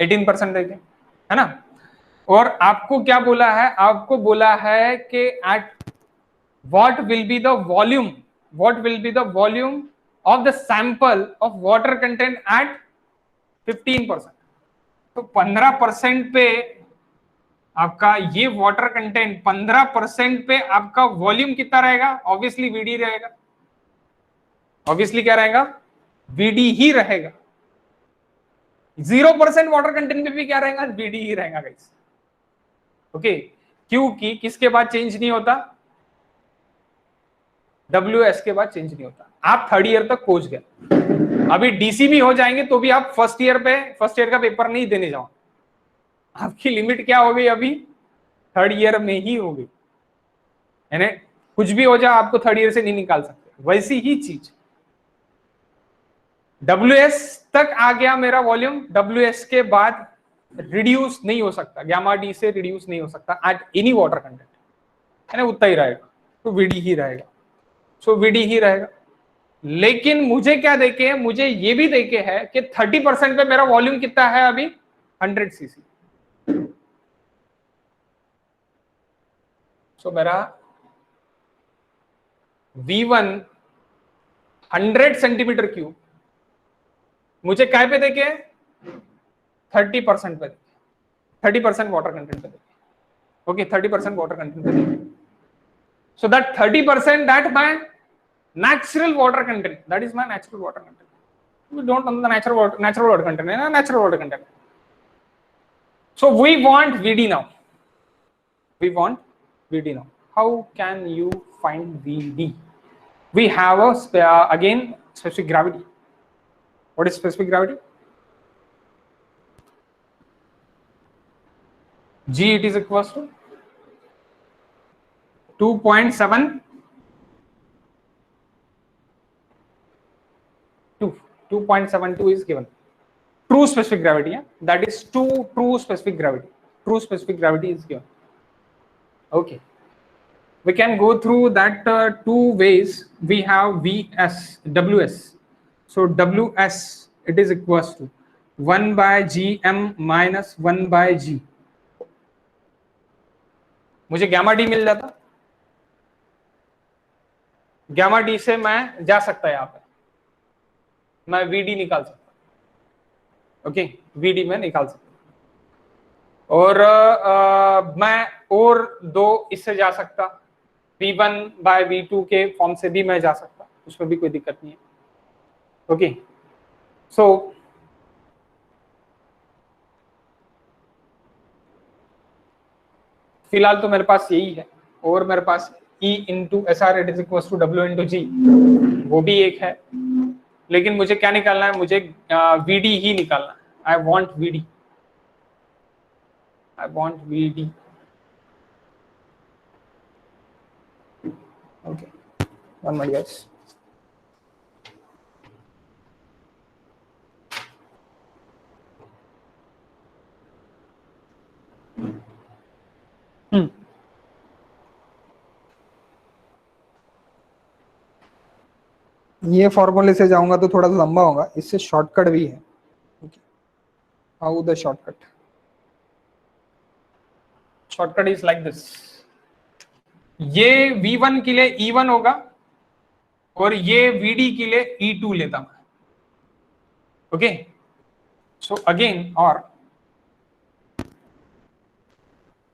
18% है ना। और आपको क्या बोला है? आपको बोला है कि at what will be the volume of the sample of water content eight 15%। तो 15% पे आपका ये वाटर कंटेंट 15% पे आपका वॉल्यूम कितना रहेगा? ऑब्वियसली वीडी रहेगा। ऑब्वियसली क्या रहेगा? वीडी ही रहेगा। 0% वाटर कंटेंट पे भी क्या रहेगा? वीडी ही रहेगा गाइस। ओके, क्योंकि किसके बाद चेंज नहीं होता? WS के बाद चेंज नहीं होता। आप थर्ड ईयर तक पहुंच गए। अभी डीसी भी हो जाएंगे तो भी आप फर्स्ट ईयर का पेपर नहीं देने जाओ। आपकी लिमिट क्या हो गई? अभी थर्ड ईयर में ही हो गई। यानी कुछ भी हो जाए आपको थर्ड ईयर से नहीं निकाल सकते। वैसी ही चीज WS तक आ गया मेरा वॉल्यूम, WS के बाद रिड्यूस नहीं हो सकता, गामा डी से रिड्यूस नहीं हो सकता एट एनी वाटर कंटेंट, यानी उतना ही रहेगा। तो VD ही रहेगा। सो VD ही रहेगा। लेकिन मुझे क्या देखे? मुझे ये भी देखे है कि 30% पे मेरा वॉल्यूम कितना है अभी? 100 cc। सो मेरा V1 100 सेंटीमीटर क्यूब मुझे काय पे देखे? 30% पे, 30% वाटर कंटेंट पे देखे। ओके, 30% वाटर कंटेंट पे देखे। So that 30% that my natural water content, that is my natural water content. We don't know the natural water content, natural water content. So we want VD now. We want VD now. How can you find VD? We have a again specific gravity. What is specific gravity? G, it is equals to 2.7 2.72 is given. True specific gravity, yeah? That is true specific gravity. True specific gravity is given. Okay. We can go through that two ways. We have WS. So WS, it is equals to 1 by GM minus 1 by G. मुझे gamma D मिल जाता। Gamma D से मैं जा सकता है यहाँ पे, मैं VD निकाल सकता। ओके, VD में निकाल सकता। और मैं और दो इससे जा सकता, V1 बाय V2 के फॉर्म से भी मैं जा सकता, उसमें भी कोई दिक्कत नहीं है। ओके, सो फिलहाल तो मेरे पास यही है। और मेरे पास E into SR it is equal to W into G, वो भी एक है। लेकिन मुझे क्या निकालना है? मुझे VD ही निकालना है। I want VD। Okay, 1 minute guys. ये फॉर्मूले से जाऊंगा तो थोड़ा लंबा होगा, इससे शॉर्टकट भी है। How the shortcut is like this. ये V1 के लिए E1 होगा और ये VD के लिए E2 लेता मैं। ओके, सो अगेन और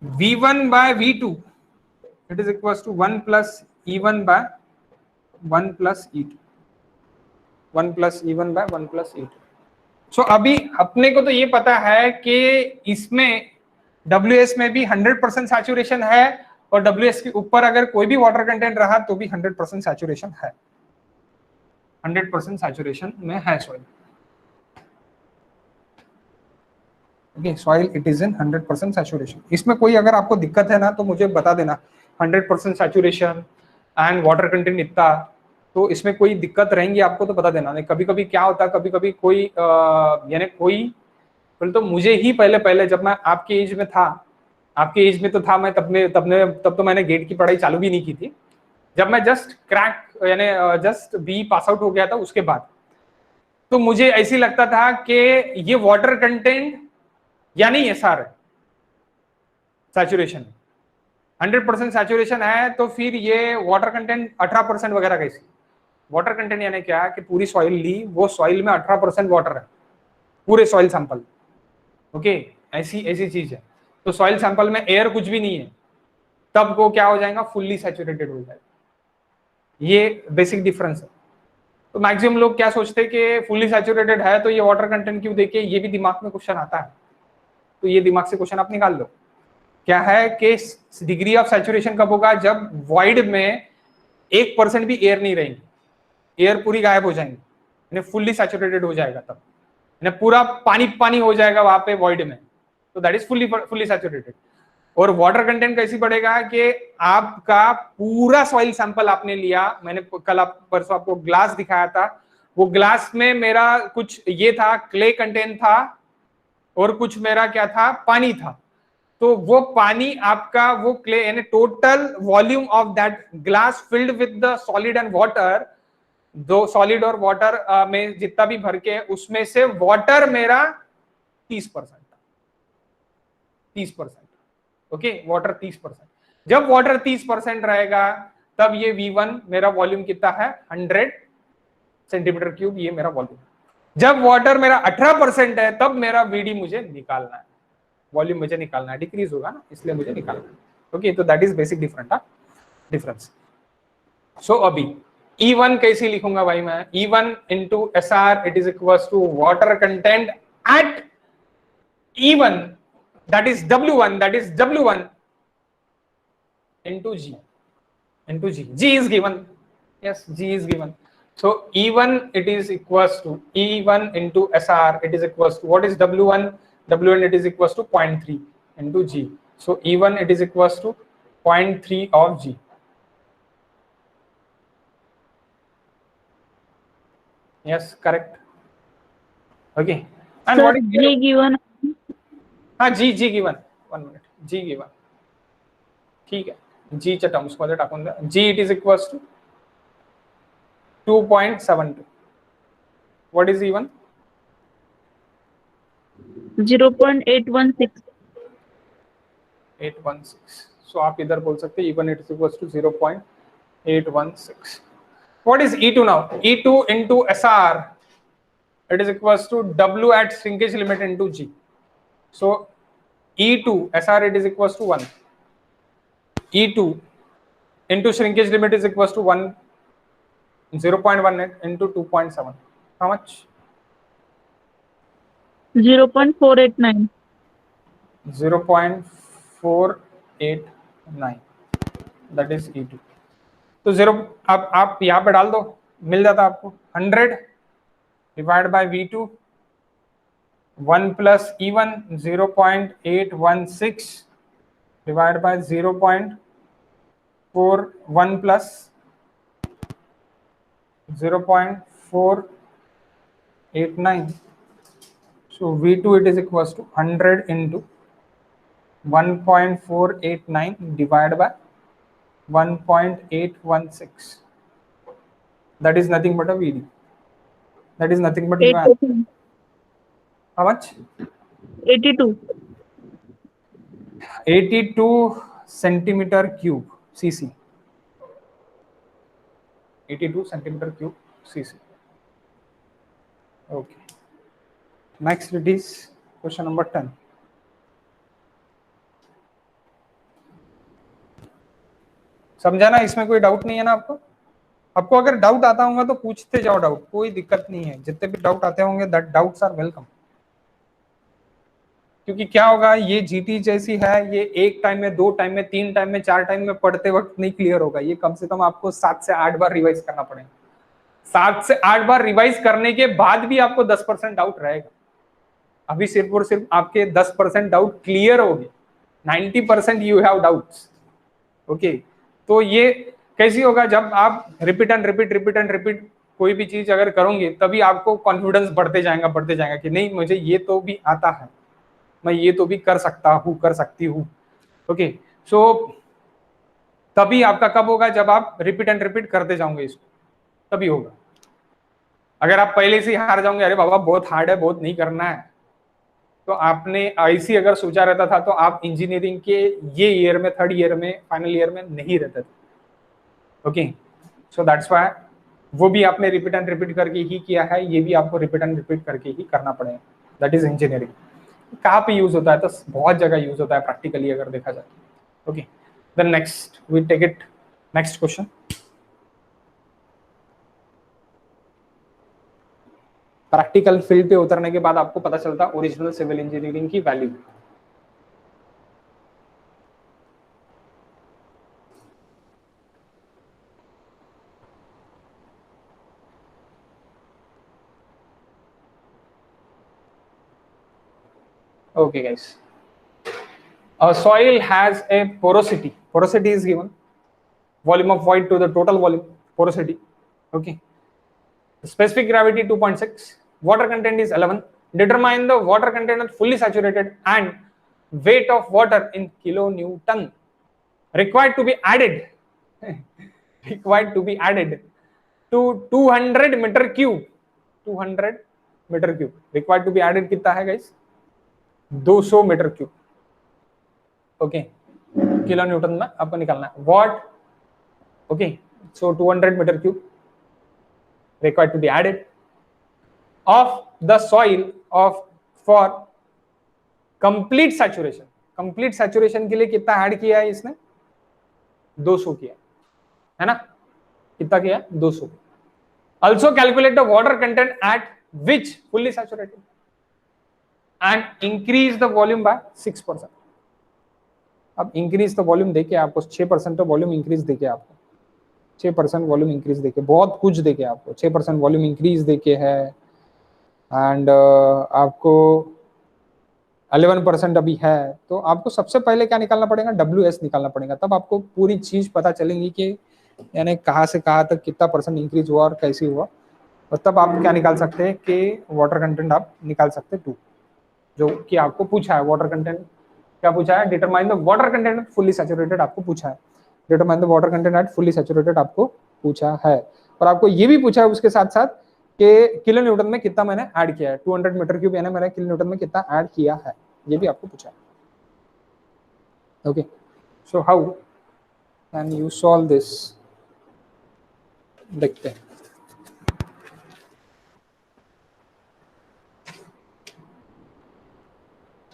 V1 by V2 it is equal to 1 plus E1 by 1 plus E2, 1 plus E1 by 1 plus E2। So अभी अपने को तो ये पता है कि इसमें WS में भी 100% सैचुरेशन है और WS के ऊपर अगर कोई भी वाटर कंटेंट रहा तो भी 100% सैचुरेशन है। 100% सैचुरेशन में है soil. Okay, soil it is in 100% saturation. इसमें कोई अगर आपको दिक्कत है ना तो मुझे बता देना। 100% सैचुरेशन एंड वाटर कंटेंट इतना, तो इसमें कोई दिक्कत रहेंगी आपको तो बता देना। नहीं कभी कभी क्या होता है, कभी कभी कोई यानी कोई बोले तो मुझे ही पहले पहले जब मैं आपके एज में था, आपके एज में तो था मैं, तब तो मैंने गेट की पढ़ाई चालू भी नहीं की थी। जब मैं जस्ट क्रैक यानी जस्ट बी पास आउट हो गया था उसके बाद, तो मुझे ऐसी लगता था कि ये वाटर कंटेंट यानी एसआर है सैचुरेशन, 100% सैचुरेशन है तो फिर ये वाटर कंटेंट 18% वगैरह कैसे? वाटर कंटेंट यानी क्या है कि पूरी सॉइल ली, वो सॉइल में 18% वाटर है पूरे सॉइल सैंपल। ओके, ऐसी चीज है। तो सॉइल सैंपल में एयर कुछ भी नहीं है, तब वो क्या हो जाएगा, फुल्ली सैचुरेटेड हो जाएगा। ये बेसिक डिफरेंस है। तो मैक्सिमम लोग क्या सोचते हैं कि फुल्ली सैचुरेटेड है तो ये वाटर कंटेंट क्यों देके, ये भी दिमाग में क्वेश्चन आता है। तो ये दिमाग से क्वेश्चन आप निकाल लो। क्या है कि डिग्री ऑफ सैचुरेशन कब होगा, जब वॉइड में 1% भी एयर नहीं रहेंगी, एयर पूरी गायब हो जाएंगी, यानी फुल्ली सैचुरेटेड हो जाएगा, तब यानी पूरा पानी पानी हो जाएगा वहां पे वॉइड में, तो दैट इज फुल्ली सैचुरेटेड। और वाटर कंटेंट कैसी बढ़ेगा कि आपका पूरा सॉइल सैंपल आपने लिया, मैंने कल परसों आपको ग्लास दिखाया था, वो ग्लास में मेरा कुछ ये था, क्ले कंटेंट था और कुछ मेरा क्या था, पानी था। तो वो पानी आपका वो क्ले यानी total volume of that glass filled with the solid and water, दो सॉलिड और वाटर में जितना भी भर के, उसमें से वाटर मेरा 30% था, 30%। Okay, water 30%। जब वाटर 30% रहेगा तब ये V1 मेरा वॉल्यूम कितना है, 100 सेंटीमीटर क्यूब, ये मेरा वॉल्यूम। जब वाटर मेरा 18% है तब मेरा VD मुझे निकालना है, वॉल्यूम मुझे निकालना है, डिक्रीज होगा ना, इसलिए मुझे निकालना है। ओके, तो दैट इज बेसिक डिफरेंस। सो अभी E1 कैसे लिखूंगा भाई मैं, E1 into SR it is equals to water content at E1, that is W1 into G. G is given. Yes, G is given. So E1 it is equals to E1 into SR, it is equals to, what is W1? W1 it is equals to 0.3 into G. So E1 it is equals to 0.3 of G. Yes, correct. Okay. And Sir, what is G given? G given. 1 minute. G given. ठीक है, G च्या terms मध्ये टाकून द्या. G it is equals to 2.72. What is E1? 0.816. 816. So आप इधर बोल सकते हैं E1 it is equals to 0.816. What is E2 now? E2 into SR it is equals to W at shrinkage limit into G. So E2 SR it is equals to 1. E2 into shrinkage limit is equals to 1, 0.18 into 2.7. How much? 0.489. 0.489. That is E2. तो 0 आप यहाँ पे डाल दो, मिल जाता आपको 100 divide by V2, 1 plus E1 0.816 divide by 0.41 plus 0.489. So V2 it is equals to 100 into 1.489 divided by 1.816. That is nothing but a VD. That is nothing but 82. how much? 82. 82 centimeter cube cc. 82 centimeter cube cc. Okay. Next it is question number 10. समझा ना, इसमें कोई doubt नहीं है ना आपको? आपको अगर डाउट आता होगा तो पूछते जाओ डाउट, कोई दिक्कत नहीं है। जितने भी डाउट आते होंगे दैट डाउट्स आर वेलकम। क्योंकि क्या होगा, ये जीटी जैसी है, ये एक टाइम में, 2 टाइम में, 3 टाइम में, 4 टाइम में पढ़ते वक्त नहीं क्लियर होगा। ये कम से कम आपको 7 से 8 बार रिवाइज करना पड़ेगा, 7 से 8 बार रिवाइज करने के बाद भी आपको 10% डाउट रहेगा। अभी सिर्फ और सिर्फ आपके 10% डाउट क्लियर हो गए, 90% यू हैव डाउट्स। ओके, तो ये कैसी होगा, जब आप रिपीट एंड रिपीट कोई भी चीज अगर करोगे तभी आपको कॉन्फिडेंस बढ़ते जाएगा कि नहीं मुझे ये तो भी आता है, मैं ये तो भी कर सकता हूँ, कर सकती हूँ। ओके, सो तभी आपका कब होगा, जब आप रिपीट एंड रिपीट करते जाओगे इसको, तभी होगा। अगर आप पहले से ही हार जाओगे, अरे बाबा बहुत हार्ड है, बहुत नहीं करना है, तो आपने ऐसी अगर सोचा रहता था तो आप इंजीनियरिंग के ये ईयर में, थर्ड ईयर में, फाइनल ईयर में नहीं रहते थे। ओके, सो दैट्स व्हाई वो भी आपने रिपीट एंड रिपीट करके ही किया है, ये भी आपको रिपीट एंड रिपीट करके ही करना पड़ेगा। That is engineering. कहाँ पे यूज होता है, तो बहुत जगह यूज होता है प्रैक्टिकली अगर देखा जाए। Okay, then next we take it, next question. Practical field पे उतरने के बाद आपको पता चलता है ओरिजिनल सिविल इंजीनियरिंग की value. Okay, guys. A soil has a porosity. Porosity is given. Volume of void to the total volume. Porosity. Okay. Specific gravity 2.6. Water content is 11. Determine the water content of fully saturated and weight of water in kilonewton. Required to be added. Required to be added to 200 meter cube. 200 meter cube. Required to be added कितना है guys? 200 metre cube. Okay, kilo newton में आपको निकालना है what. Okay, so 200 metre cube required to be added of the soil of for complete saturation. Complete saturation के लिए कितना add किया है इसने? 200 किया है ना, कितना किया? 200। Also calculate the water content eight which fully saturated and increase the volume by 6%। अब इंक्रीज तो वॉल्यूम देके आपको 6% तो वॉल्यूम इंक्रीज देके आपको 6% वॉल्यूम इंक्रीज देके बहुत कुछ देके आपको 6% वॉल्यूम इंक्रीज देके है, एंड आपको 11% अभी है। तो आपको सबसे पहले क्या निकालना पड़ेगा? WS निकालना पड़ेगा, तब आपको पूरी चीज पता चलेगी कि यानी कहाँ से कहाँ तक कितना परसेंट इंक्रीज हुआ और कैसे हुआ, और तब आप क्या निकाल सकते हैं कि वाटर कंटेंट आप निकाल सकते हैं 2, जो कि आपको पूछा है। वाटर कंटेंट क्या पूछा है? Determine the water content eight fully saturated आपको पूछा है। Determine the water content eight fully saturated आपको पूछा है, और आपको ये भी पूछा है उसके साथ साथ कि किलो न्यूटन में कितना मैंने ऐड किया है। 200 मीटर क्यूब यानी मैंने किलो न्यूटन में कितना ऐड किया है, ये भी आपको पूछा है। Okay, so how can you solve this, देखते हैं।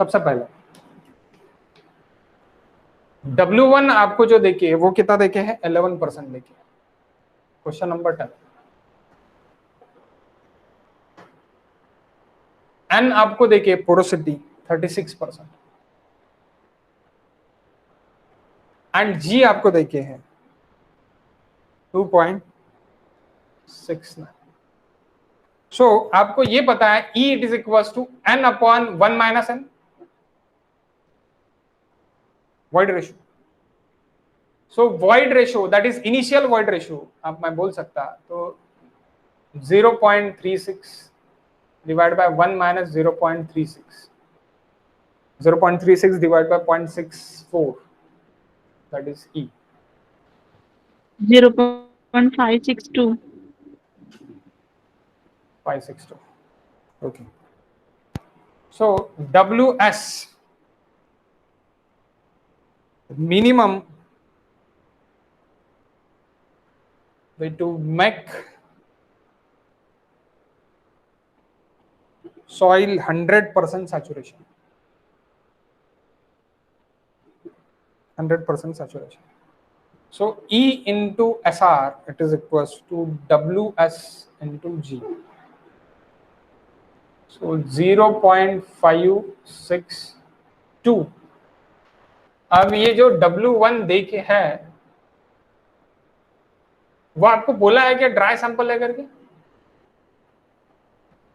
सबसे पहले W1 आपको जो देखे वो कितना देखे है? 11% देखे। Question number 10। N आपको देखे पोरोसिटी 36% एंड G आपको देखे हैं 2.69। सो आपको ये पता है E it is equal to N/1 minus N void ratio। so void ratio that is initial void ratio आप मैं बोल सकता तो 0.36 divided by 1 minus 0.36 0.36 divided by 0.64 that is E 0.562 562। okay, so WS minimum way to make soil 100% saturation, 100% saturation. So E into SR it is equals to WS into G, so 0.562। अब ये जो W1 देखे है वो आपको बोला है कि ड्राई सैंपल है करके,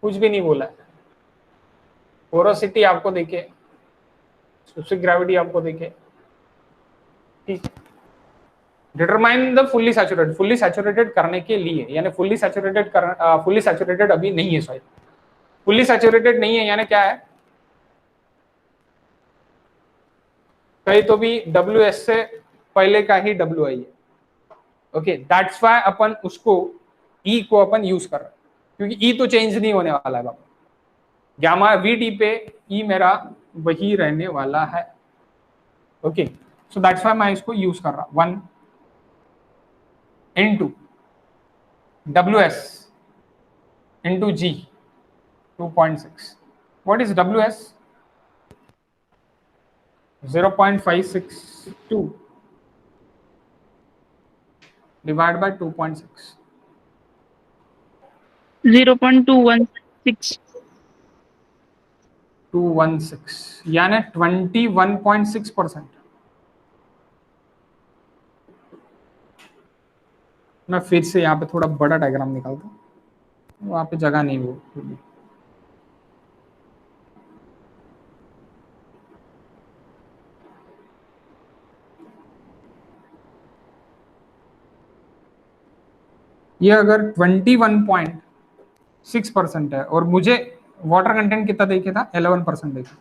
कुछ भी नहीं बोला है। पोरोसिटी आपको देखे, स्पेसिफिक ग्रेविटी आपको देखे, ठीक। डिटरमाइन द फुल्ली सैचुरेटेड करने के लिए, यानी फुल्ली सैचुरेटेड अभी नहीं है सॉइल, फुल्ली सैचुरेटेड नहीं है, यानी क्या है, कहीं तो भी WS से पहले का ही WI है। ओके, दैट्स व्हाई अपन उसको E को अपन यूज कर रहे हैं, क्योंकि E तो चेंज नहीं होने वाला है बाबा, गामा VD पे E मेरा वही रहने वाला है। ओके, सो दैट्स व्हाई मैं इसको यूज कर रहा हूं, 1 into WS into G 2.6. What is WS? 0.562 divided by 2.6. 0.216. 216 यानी 21.6%। मैं फिर से यहाँ पे थोड़ा बड़ा डायग्राम निकालता हूँ, वहाँ पे जगह नहीं वो। ये अगर 21.6% है और मुझे वाटर कंटेंट कितना देखे था, 11% देखे,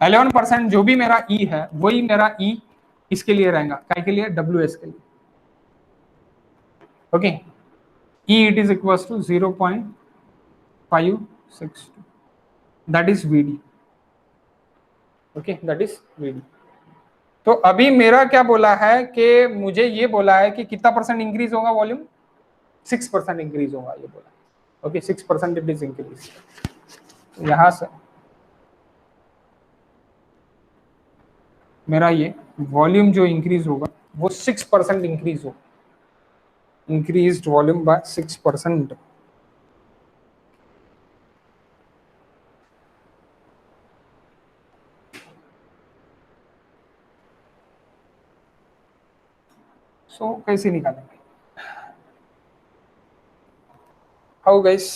11% जो भी मेरा E है वही मेरा E इसके लिए रहेगा, काय के लिए, WS के लिए। Okay, E it is equals to 0.562, that is VD। Okay, that is VD। तो अभी मेरा क्या बोला है कि मुझे ये बोला है कि कितना परसेंट इंक्रीज होगा वॉल्यूम, 6% इंक्रीज होगा ये बोला। Okay, 6% it is increase. यहां से मेरा ये वॉल्यूम जो इंक्रीज होगा वो 6% इंक्रीज होगा, इंक्रीज्ड वॉल्यूम बाय 6%। सो कैसे निकालेंगे, how guys,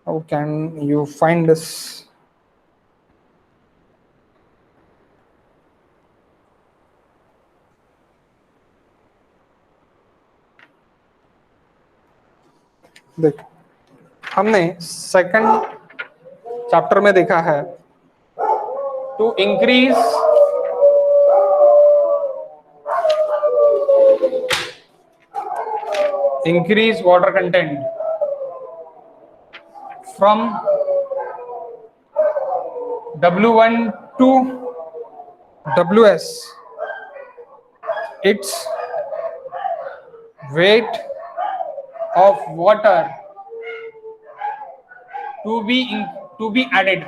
how can you find this? देख, हमने सेकंड चैप्टर में देखा है, to increase water content from W1 to WS, its weight of water to be added,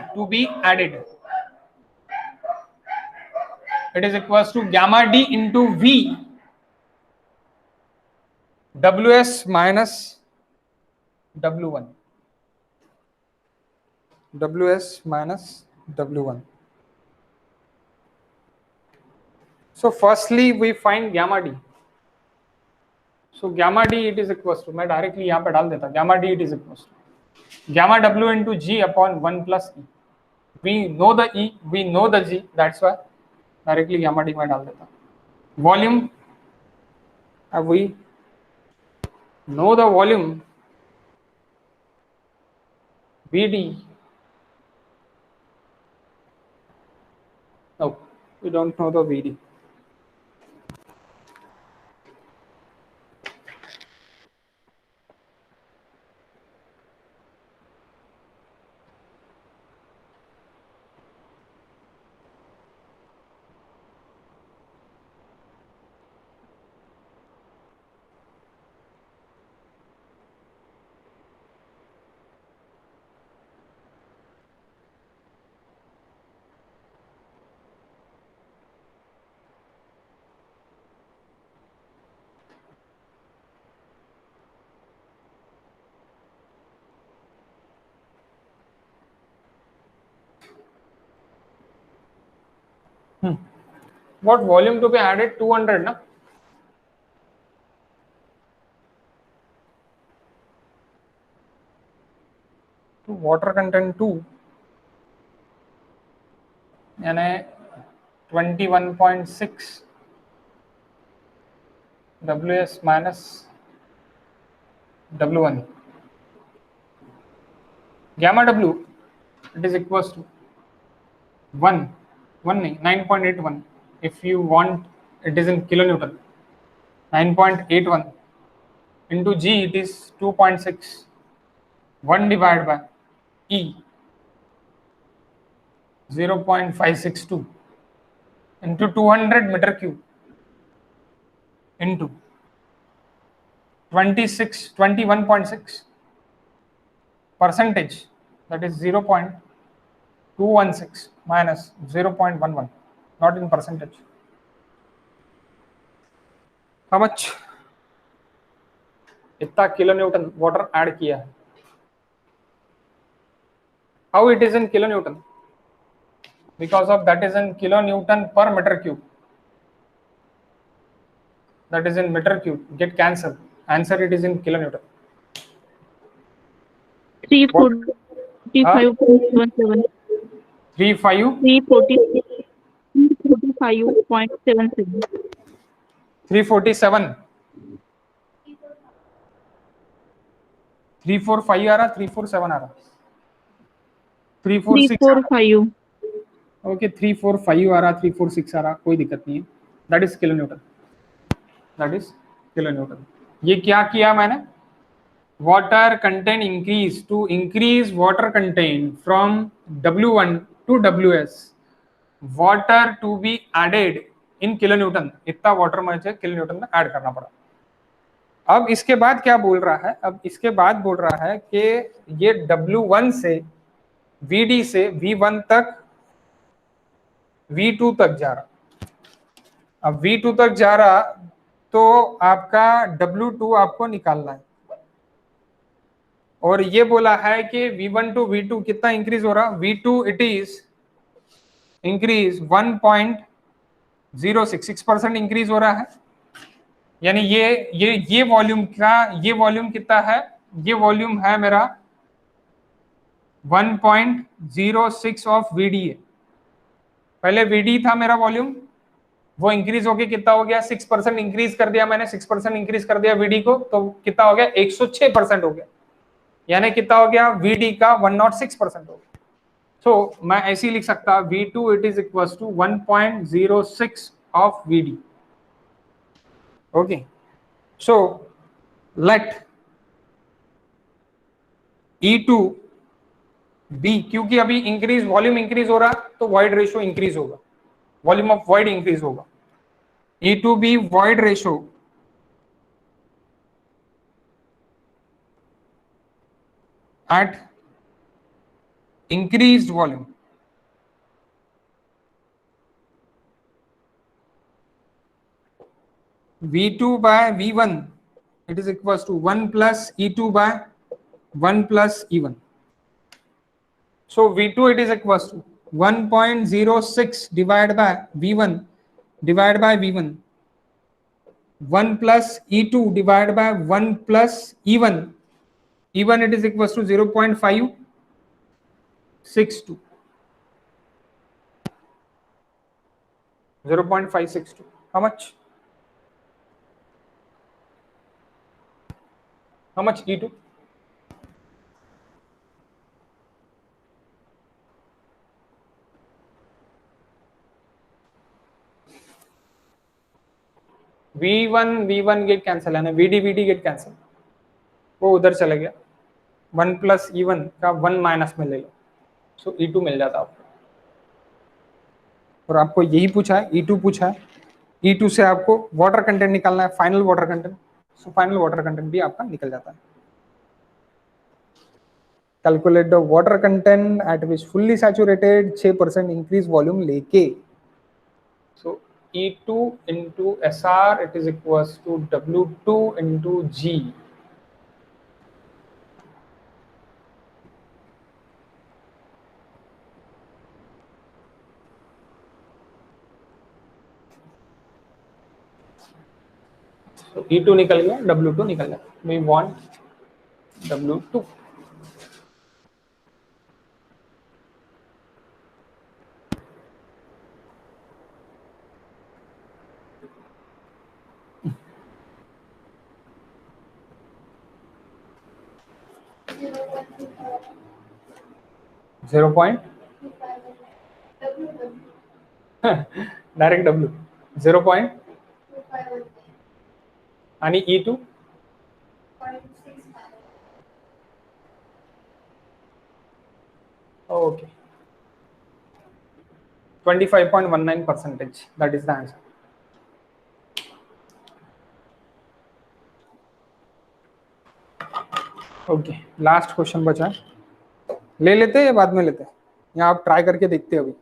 it is equals to gamma D into V, WS minus W1, WS minus W1. So firstly we find gamma D. So gamma D it is equals to, मैं directly यहाँ पे डाल देता, gamma D it is equals to gamma W into G upon 1 plus E. We know the E, we know the G, that's why directly gamma D में डाल देता। Volume, अब we know the volume VD, no, we don't know the VD. What volume to be added? 200 ना, to water content 2 यानी 21.6 WS minus W1 gamma W it is equals to 1 नहीं 9.81 if you want it is in kilonewton 9.81 into G it is 2.6 1 divided by E 0.562 into 200 meter cube into 21.6 percentage that is 0.216 minus 0.11 not in percentage. How much? इतना kilonewton water add किया है. How it is in kilonewton? Because of that is in kilonewton per meter cube. That is in meter cube. Get cancelled. Answer it is in kilonewton. 345.77. 345.77. 347. 345 आ रहा 347 आ रहा 346 345. Okay 345 आ रहा 346 आ रहा कोई दिक्कत नहीं है. That is kilonewton. That is kilonewton. ये क्या किया मैंने? Water content increase to increase water content from W1 to WS water to be added in kilonewton. इतना वाटर मुझे किलोन्यूटन में ऐड करना पड़ा. अब इसके बाद क्या बोल रहा है? अब इसके बाद बोल रहा है कि ये W1 से VD से V1 तक V2 तक जा रहा. अब V2 तक जा रहा तो आपका W2 आपको निकालना है और ये बोला है कि V1 टू V2 कितना इंक्रीज हो रहा? V2 it is increase 1.066% increase हो रहा है. यानी ये वॉल्यूम का ये वॉल्यूम कितना है? ये वॉल्यूम है मेरा 1.06 ऑफ VD है. पहले VD था मेरा वॉल्यूम, वो इंक्रीज होके कितना हो गया? 6% इंक्रीज कर दिया मैंने. 6% इंक्रीज कर दिया VD को तो कितना हो गया? 106% हो गया. यानी कितना हो गया? VD का 106% हो गया. तो मैं ऐसे ही लिख सकता V2 it is equal to 1.06 of VD. Okay so let E2 be, क्योंकि अभी इंक्रीज वॉल्यूम इंक्रीज हो रहा तो वॉइड रेशियो इंक्रीज होगा, वॉल्यूम ऑफ वॉइड इंक्रीज होगा. E2 be void ratio at increased volume V2 by V1 it is equals to 1 plus E2 by 1 plus E1. So V2 it is equals to 1.06 divided by V1 divided by V1. 1 plus E2 divided by 1 plus E1. E1 it is equals to 0.562. 0.562. How much? How much E2? V1 get cancel है ना, VD get cancel, वो उधर चला गया. 1 plus E1 का 1 minus में ले लो, सो E2 मिल जाता आपको. और आपको यही पूछा है, E2 पूछा है. E2 से आपको वाटर कंटेंट निकालना है, final water content. So final water content भी आपका निकल जाता है. Calculate the water content eight which fully saturated 6% increase volume लेके. सो E2 into SR it is equals to W2 into G. So E2 निकल गया, W2 निकल गया. We want W2. 0. Direct W 0. आणि E2 okay 25.19%. that is the answer. Okay last question बचा है, ले लेते हैं या बाद में लेते हैं, या आप ट्राई करके देखते हैं अभी?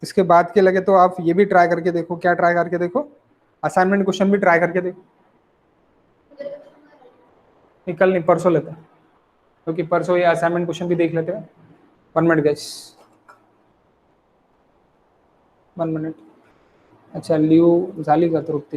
इसके बाद के लगे तो आप ये भी ट्राई करके देखो। क्या ट्राई करके देखो? असाइनमेंट क्वेश्चन भी ट्राई करके देखो। कल नहीं, परसों लेते हैं, क्योंकि परसों ये असाइनमेंट क्वेश्चन भी देख लेते हैं। 1 मिनट गाइस, 1 मिनट। अच्छा लिव झाली का तर